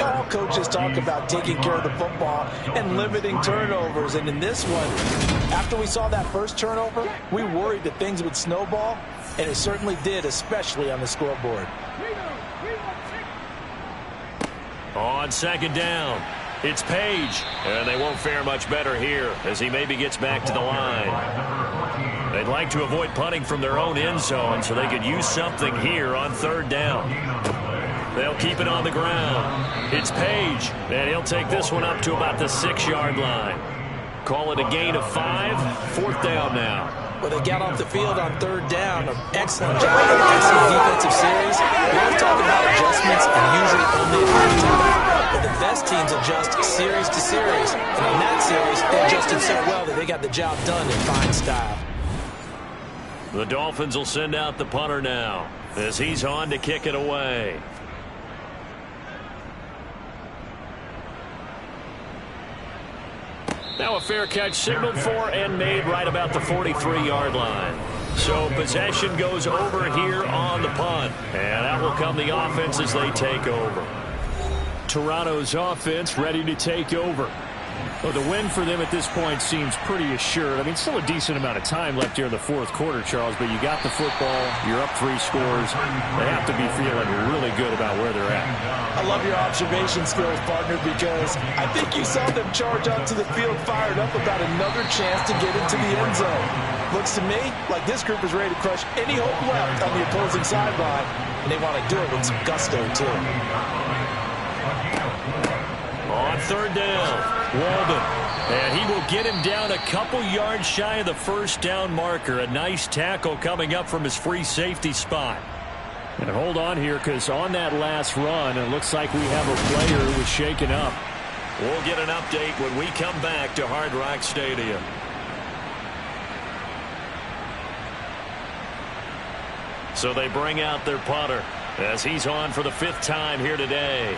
all coaches talk about taking care of the football and limiting turnovers. And in this one, after we saw that first turnover, we worried that things would snowball, and it certainly did, especially on the scoreboard. On second down, it's Page, and they won't fare much better here as he maybe gets back to the line. They'd like to avoid punting from their own end zone so they could use something here on 3rd down. They'll keep it on the ground. It's Page, and he'll take this one up to about the 6-yard line. Call it a gain of 5, 4th down now. Well, they got off the field on 3rd down. An excellent job, an excellent defensive series. We always talk about adjustments and usually only at halftime. But the best teams adjust series to series. And in that series, they adjusted so well that they got the job done in fine style. The Dolphins will send out the punter now as he's on to kick it away. Now a fair catch signaled for and made right about the 43-yard line. So possession goes over here on the punt. And out will come the offense as they take over. Toronto's offense ready to take over. Well, the win for them at this point seems pretty assured. I mean, still a decent amount of time left here in the 4th quarter, Charles, but you got the football, you're up 3 scores. They have to be feeling really good about where they're at. I love your observation skills, partner, because I think you saw them charge onto the field fired up about another chance to get into the end zone. Looks to me like this group is ready to crush any hope left on the opposing sideline, and they want to do it with some gusto, too. On 3rd down, Walden, and he will get him down a couple yards shy of the first down marker. A nice tackle coming up from his free safety spot. And hold on here, because on that last run, it looks like we have a player who was shaken up. We'll get an update when we come back to Hard Rock Stadium. So they bring out their punter as he's on for the 5th time here today.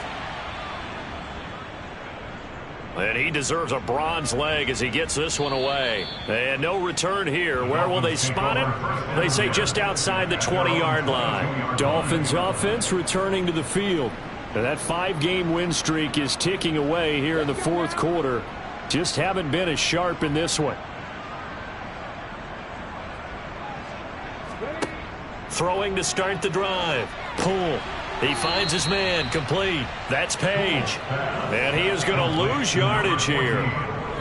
And he deserves a bronze leg as he gets this one away. And no return here. Where will they spot it? They say just outside the 20-yard line. Dolphins offense returning to the field. And that 5-game win streak is ticking away here in the 4th quarter. Just haven't been as sharp in this one. Throwing to start the drive. Pull. He finds his man, complete. That's Page. And he is going to lose yardage here.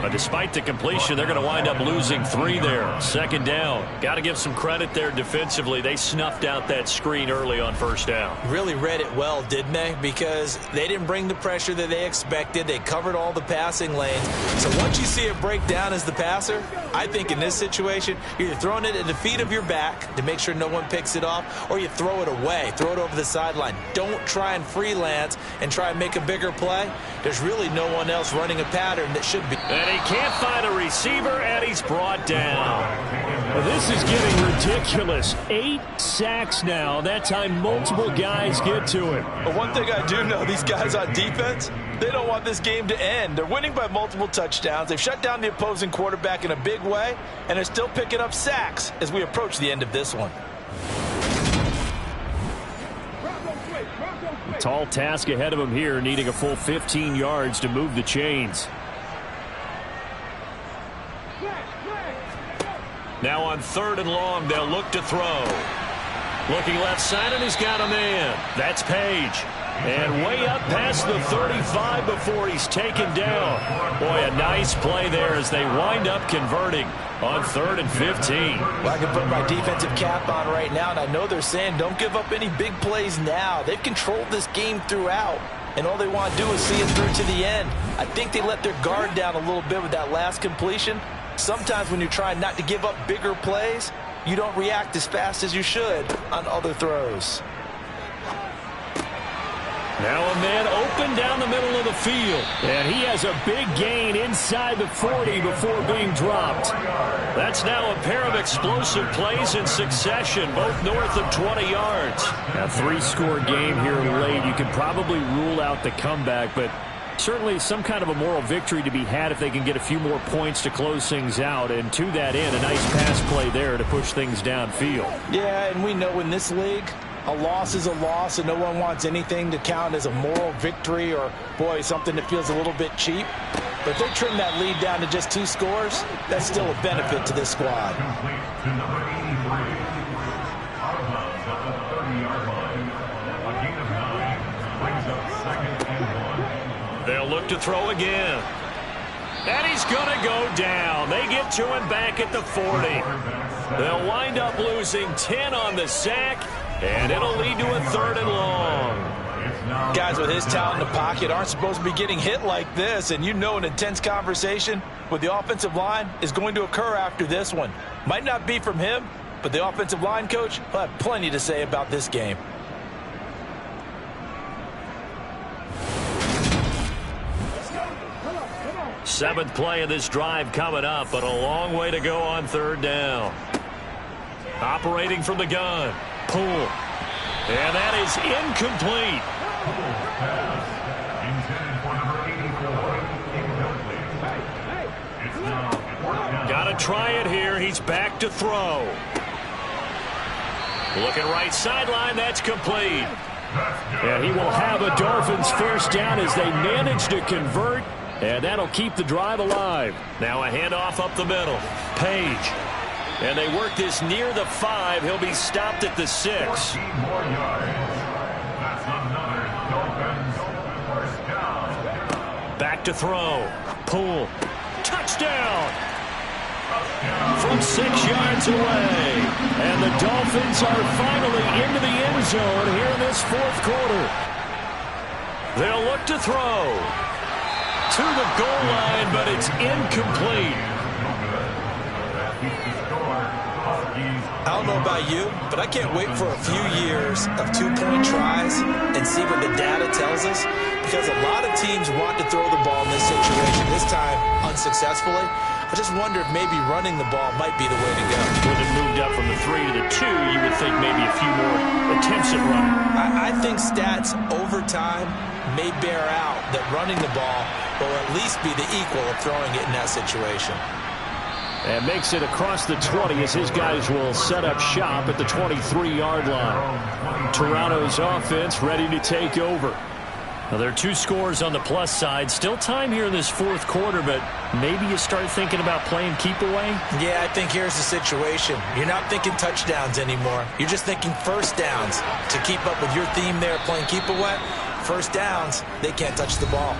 But despite the completion, they're going to wind up losing 3 there. 2nd down. Got to give some credit there defensively. They snuffed out that screen early on 1st down. Really read it well, didn't they? Because they didn't bring the pressure that they expected. They covered all the passing lanes. So once you see it break down as the passer, I think in this situation, you're either throwing it at the feet of your back to make sure no one picks it off, or you throw it away, throw it over the sideline. Don't try and freelance and try and make a bigger play. There's really no one else running a pattern that should be. And he can't find a receiver, and he's brought down. Well, this is getting ridiculous. 8 sacks now. That time multiple guys get to him. But one thing I do know, these guys on defense, they don't want this game to end. They're winning by multiple touchdowns. They've shut down the opposing quarterback in a big way, and they're still picking up sacks as we approach the end of this one. Tall task ahead of him here, needing a full 15 yards to move the chains. Now on 3rd and long, they'll look to throw. Looking left side, and he's got a man. That's Page. And way up past the 35 before he's taken down. Boy, a nice play there as they wind up converting on 3rd and 15. Well, I can put my defensive cap on right now, and I know they're saying don't give up any big plays now. They've controlled this game throughout, and all they want to do is see it through to the end. I think they let their guard down a little bit with that last completion. Sometimes when you're trying not to give up bigger plays, you don't react as fast as you should on other throws. Now a man open down the middle of the field. And he has a big gain inside the 40 before being dropped. That's now a pair of explosive plays in succession, both north of 20 yards. A 3-score game here late. You could probably rule out the comeback, but certainly some kind of a moral victory to be had if they can get a few more points to close things out. And to that end, a nice pass play there to push things downfield. Yeah, and we know in this league, a loss is a loss, and no one wants anything to count as a moral victory or, boy, something that feels a little bit cheap. But if they trim that lead down to just 2 scores, that's still a benefit to this squad. They'll look to throw again. And he's going to go down. They get to him back at the 40. They'll wind up losing 10 on the sack, and it'll lead to a 3rd and long. Guys with his talent in the pocket aren't supposed to be getting hit like this, and you know an intense conversation with the offensive line is going to occur after this one. Might not be from him, but the offensive line coach will have plenty to say about this game. Seventh play of this drive coming up, but a long way to go on 3rd down. Operating from the gun. Pull. And that is incomplete. Got to try it here. He's back to throw. Looking right sideline. That's complete. And he will have a Dolphins 1st down as they manage to convert. And that'll keep the drive alive. Now a handoff up the middle. Page. And they work this near the 5. He'll be stopped at the 6. Back to throw. Pull. Touchdown. From 6 yards away. And the Dolphins are finally into the end zone here in this 4th quarter. They'll look to throw. To the goal line, but it's incomplete. I don't know about you, but I can't wait for a few years of 2-point tries and see what the data tells us, because a lot of teams want to throw the ball in this situation, this time unsuccessfully. I just wonder if maybe running the ball might be the way to go. With it moved up from the 3 to the 2, you would think maybe a few more attempts at running. I think stats over time may bear out that running the ball will at least be the equal of throwing it in that situation. And makes it across the 20 as his guys will set up shop at the 23-yard line. Toronto's offense ready to take over. Now, there are 2 scores on the plus side. Still time here in this fourth quarter, but maybe you start thinking about playing keep away? Yeah, I think here's the situation. You're not thinking touchdowns anymore. You're just thinking first downs. To keep up with your theme there, playing keep away, first downs, they can't touch the ball.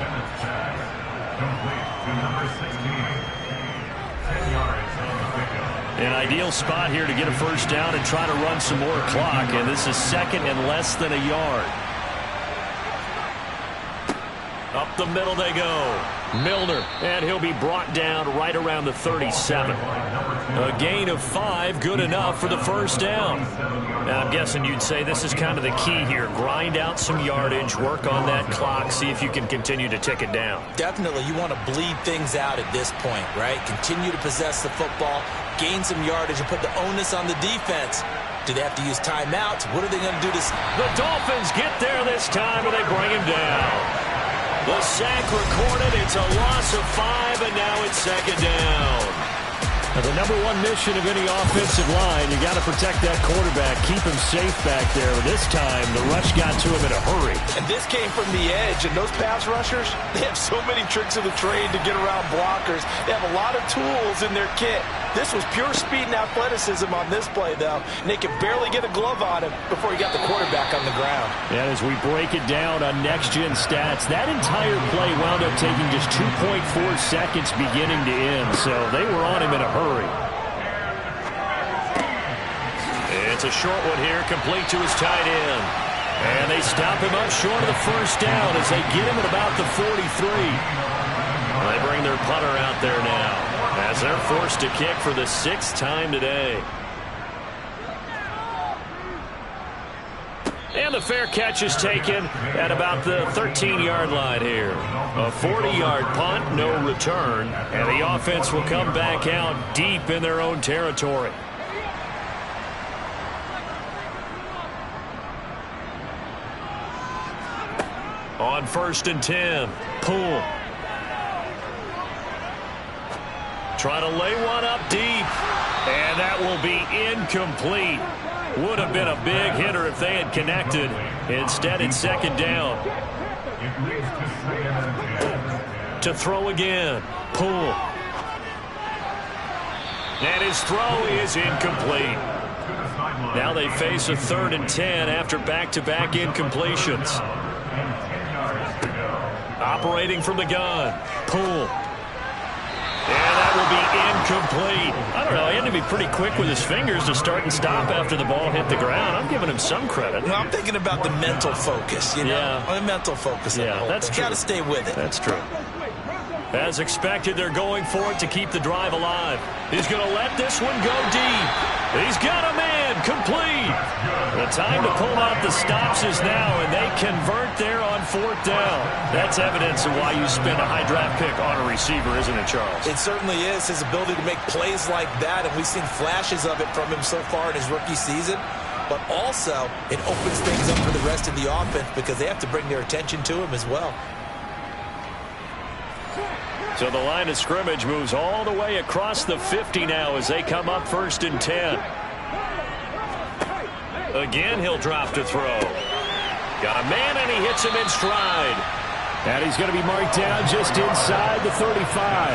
An ideal spot here to get a first down and try to run some more clock, and this is second and less than a yard. Up the middle they go. Milner, and he'll be brought down right around the 37. A gain of 5, good enough for the first down. Now, I'm guessing you'd say this is kind of the key here. Grind out some yardage, work on that clock, see if you can continue to tick it down. Definitely, you want to bleed things out at this point, right? Continue to possess the football, gain some yardage, and put the onus on the defense. Do they have to use timeouts? What are they going to do to... The Dolphins get there this time, and they bring him down. The sack recorded. It's a loss of 5, and now it's second down. Now, the number one mission of any offensive line, you got to protect that quarterback, keep him safe back there. This time, the rush got to him in a hurry. And this came from the edge, and those pass rushers, they have so many tricks of the trade to get around blockers. They have a lot of tools in their kit. This was pure speed and athleticism on this play, though, and they could barely get a glove on him before he got the quarterback on the ground. And as we break it down on next-gen stats, that entire play wound up taking just 2.4 seconds beginning to end, so they were on him in a hurry. It's a short one here, complete to his tight end. And they stop him up short of the first down as they get him at about the 43. They bring their punter out there now as they're forced to kick for the 6th time today. And the fair catch is taken at about the 13-yard line here. A 40-yard punt, no return, and the offense will come back out deep in their own territory. On 1st and 10, Poole. Try to lay one up deep, and that will be incomplete. Would have been a big hitter if they had connected. Instead, it's second down. To throw again, Poole. And his throw is incomplete. Now they face a 3rd and 10 after back-to-back incompletions. Operating from the gun, Poole. And that will be incomplete. I don't know, he had to be pretty quick with his fingers to start and stop after the ball hit the ground. I'm giving him some credit. Well, I'm thinking about the mental focus, you know? Yeah. The mental focus. Yeah, that's true. You got to stay with it. That's true. As expected, they're going for it to keep the drive alive. He's going to let this one go deep. He's got a man, complete. The time to pull out the stops is now, and they convert there on 4th down. That's evidence of why you spend a high draft pick on a receiver, isn't it, Charles? It certainly is. His ability to make plays like that, and we've seen flashes of it from him so far in his rookie season. But also, it opens things up for the rest of the offense because they have to bring their attention to him as well. So the line of scrimmage moves all the way across the 50 now as they come up 1st and 10. Again, he'll drop to throw. Got a man, and he hits him in stride. And he's going to be marked down just inside the 35.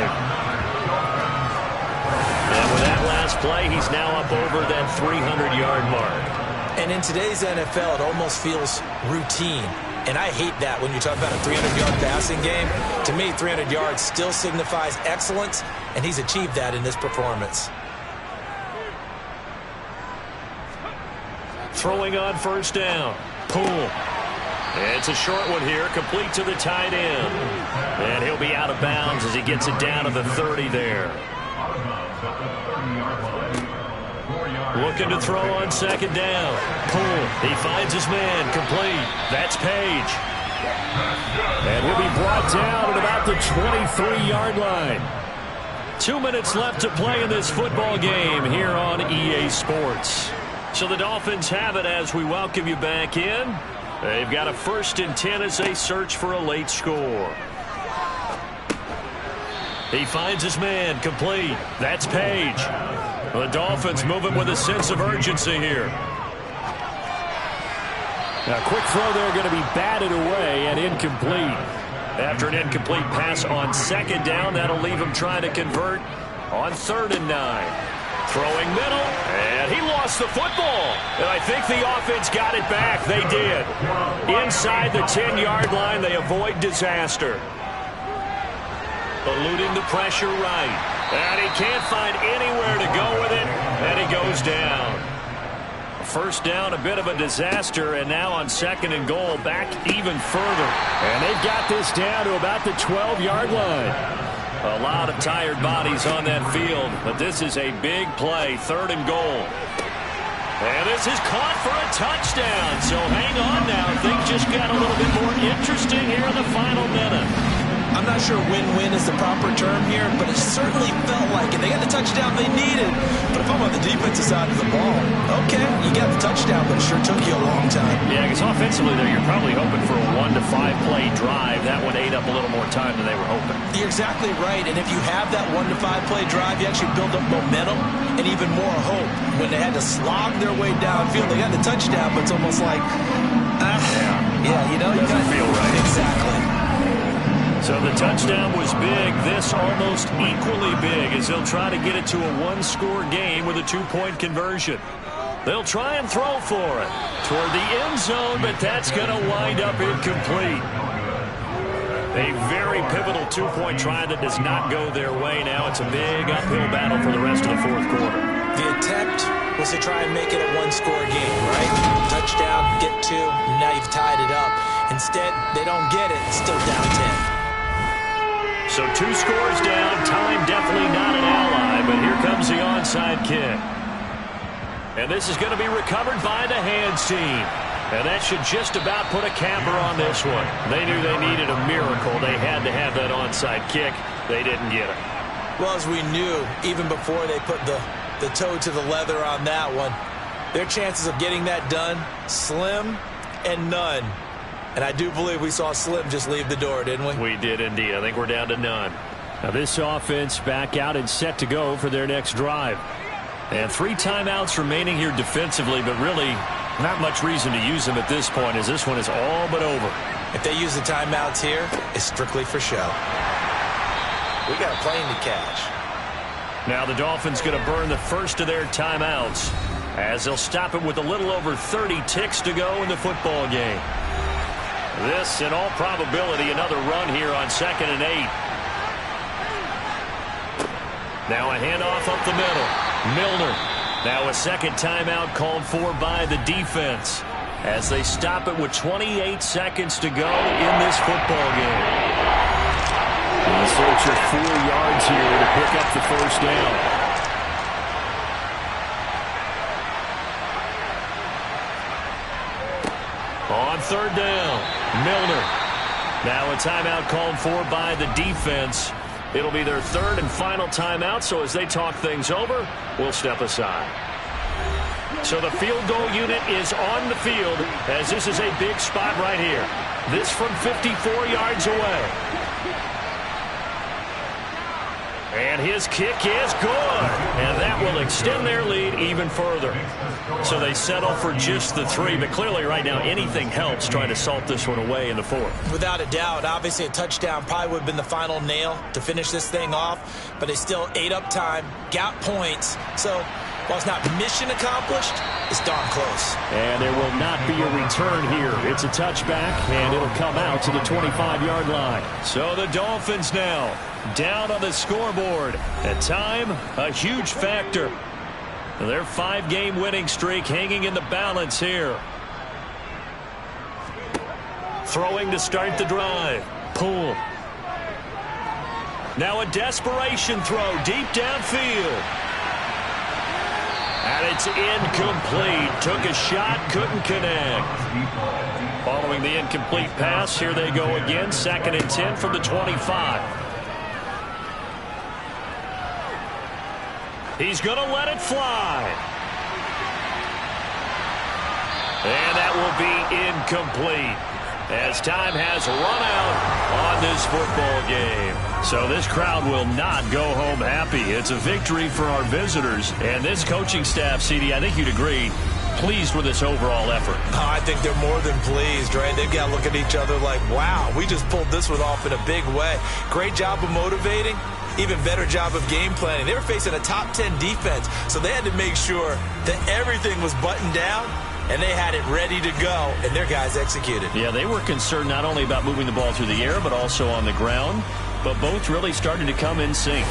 And with that last play, he's now up over that 300-yard mark. And in today's NFL, it almost feels routine. And I hate that when you talk about a 300-yard passing game. To me, 300 yards still signifies excellence, and he's achieved that in this performance. Throwing on 1st down, Poole. It's a short one here, complete to the tight end. And he'll be out of bounds as he gets it down to the 30 there. Looking to throw on 2nd down. Poole, he finds his man, complete. That's Page. And he'll be brought down at about the 23-yard line. 2 minutes left to play in this football game here on EA Sports. So the Dolphins have it as we welcome you back in. They've got a 1st and 10 as they search for a late score. He finds his man, complete. That's Page. The Dolphins moving with a sense of urgency here. A quick throw there going to be batted away and incomplete. After an incomplete pass on 2nd down, that'll leave him trying to convert on 3rd and 9. Throwing middle, and he lost the football. And I think the offense got it back. They did. Inside the 10-yard line, they avoid disaster. Eluding the pressure right. And he can't find anywhere to go with it, and he goes down. 1st down, a bit of a disaster, and now on 2nd and goal, back even further. And they've got this down to about the 12-yard line. A lot of tired bodies on that field, but this is a big play, 3rd and goal. And this is caught for a touchdown, so hang on now. Things just got a little bit more interesting here in the final minute. I'm not sure win-win is the proper term here, but it certainly felt like it. They got the touchdown they needed. But if I'm on the defensive side of the ball, okay, you got the touchdown, but it sure took you a long time. Yeah, because offensively there, you're probably hoping for a 1 to 5 play drive. That one ate up a little more time than they were hoping. You're exactly right, and if you have that 1 to 5 play drive, you actually build up momentum and even more hope. When they had to slog their way downfield, they got the touchdown, but it's almost like, you know, you doesn't feel right. Exactly. So the touchdown was big. This almost equally big as they'll try to get it to a 1-score game with a 2-point conversion. They'll try and throw for it toward the end zone, but that's going to wind up incomplete. A very pivotal 2-point try that does not go their way. Now it's a big uphill battle for the rest of the 4th quarter. The attempt was to try and make it a 1-score game, right? Touchdown, get 2, and now you've tied it up. Instead, they don't get it. It's still down 10. So 2 scores down. Time definitely not an ally, but here comes the onside kick. And this is going to be recovered by the hands team. And that should just about put a capper on this one. They knew they needed a miracle. They had to have that onside kick. They didn't get it. Well, as we knew, even before they put the toe to the leather on that one, their chances of getting that done, slim and none. And I do believe we saw Slim just leave the door, didn't we? We did indeed. I think we're down to none. Now this offense back out and set to go for their next drive. And 3 timeouts remaining here defensively, but really not much reason to use them at this point as this one is all but over. If they use the timeouts here, it's strictly for show. We got a plane to catch. Now the Dolphins going to burn the first of their timeouts as they'll stop it with a little over 30 ticks to go in the football game. This, in all probability, another run here on 2nd and 8. Now a handoff up the middle. Milner. Now a 2nd timeout called for by the defense as they stop it with 28 seconds to go in this football game. And search of 4 yards here to pick up the 1st down. On 3rd down, Milner. Now a timeout called for by the defense. It'll be their 3rd and final timeout, so as they talk things over, we'll step aside. So the field goal unit is on the field as this is a big spot right here. This from 54 yards away. And his kick is good. And that will extend their lead even further. So they settle for just the 3. But clearly right now anything helps trying to salt this one away in the 4th. Without a doubt. Obviously a touchdown probably would have been the final nail to finish this thing off. But they still ate up time, got points. So while it's not mission accomplished, it's darn close. And there will not be a return here. It's a touchback, and it'll come out to the 25-yard line. So the Dolphins now down on the scoreboard. At time, a huge factor. Their 5-game winning streak hanging in the balance here. Throwing to start the drive. Poole. Now a desperation throw deep downfield. And it's incomplete. Took a shot, couldn't connect. Following the incomplete pass, here they go again. 2nd and 10 from the 25. He's going to let it fly. And that will be incomplete, as time has run out on this football game. So this crowd will not go home happy. It's a victory for our visitors. And this coaching staff, CD, I think you'd agree, pleased with this overall effort. Oh, I think they're more than pleased, right? They've got to look at each other like, wow, we just pulled this one off in a big way. Great job of motivating. Even better job of game planning. They were facing a top 10 defense, so they had to make sure that everything was buttoned down, and they had it ready to go, and their guys executed. Yeah, they were concerned not only about moving the ball through the air, but also on the ground, but both really started to come in sync.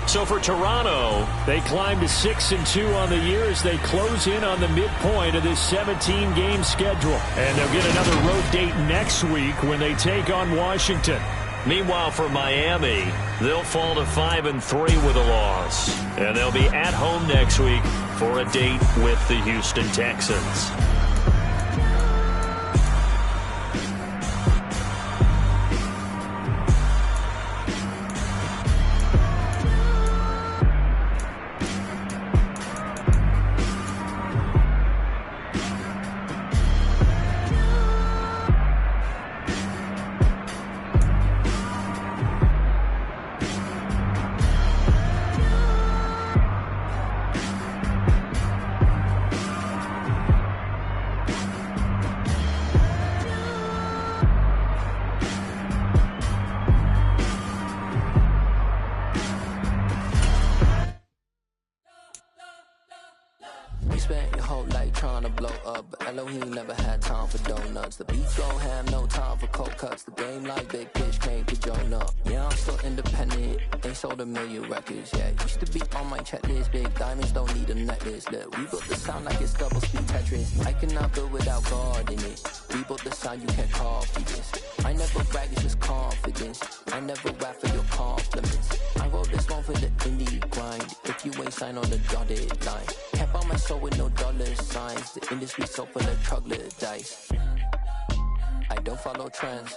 So for Toronto, they climbed to 6-2 on the year as they close in on the midpoint of this 17-game schedule. And they'll get another road date next week when they take on Washington. Meanwhile, for Miami, they'll fall to 5-3 with a loss. And they'll be at home next week for a date with the Houston Texans. Spent your whole life trying to blow up, but Elohim never had time for donuts. The beats go ham, no time for cold cuts. The game like big bitch came to join up. Yeah, I'm still independent, ain't sold a million records yet. Used to be on my checklist, big diamonds don't need a necklace. Look, we built the sound like it's double speed Tetris. I cannot build without God in it. We built the sound you can't copy this. I never brag, it's just confidence. I never rap for your compliments. I wrote this one for the indie grind. If you ain't signed on the dotted line, can't buy my soul with no dollar signs. The industry so full of troglodytes. I don't follow trends.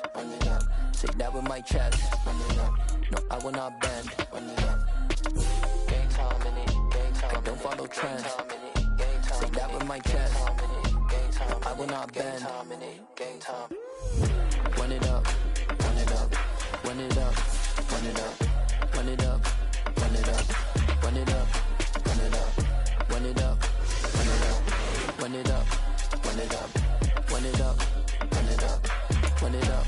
Say that with my chest. No, I will not bend. Gang time in it. I don't follow trends. Say that with my chest. I will not bend. Run it up, run it up, run it up, run it up, run it up, run it up, run it up, run it up, run it up, run it up, run it up, run it up, run it up, run it up, run it up.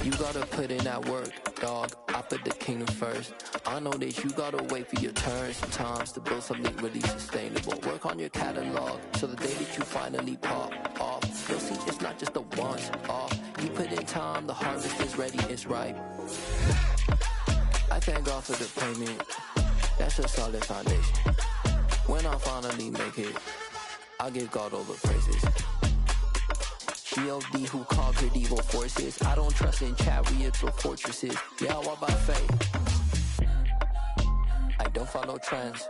You gotta put in that work, dog. I put the kingdom first. I know that you gotta wait for your turn sometimes to build something really sustainable. Work on your catalog so the day that you finally pop off, you'll see it's not just a once off. You put in time, the harvest is ready, it's ripe. I thank God for the payment. That's a solid foundation. When I finally make it, I'll give God all the praises. G.O.D. who conquered evil forces. I don't trust in chariots or fortresses. Yeah, I walk by faith. I don't follow trends.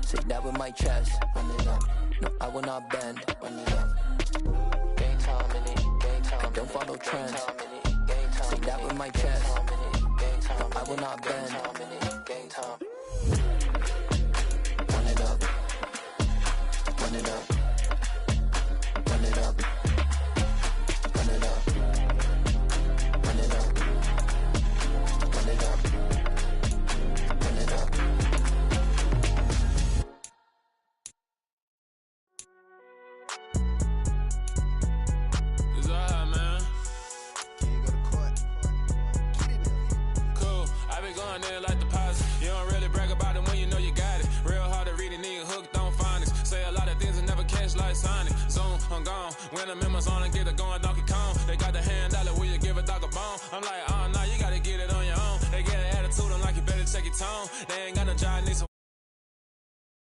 Say that with my chest. No, I will not bend. Game time in it. I don't follow trends. Say that with my chest. I will not bend. Run it up. Run it up. Run it up. Run it up. Run it up. Run it up. Run it up. It's alright, man. Cool. I been going there like deposit. You don't really brag about it when you know you got it. Real hard to read a nigga hooked on phonics. Say a lot of things and never catch like Sonic. Zoom, I'm gone. When I'm in my zone, I get it going, donkey.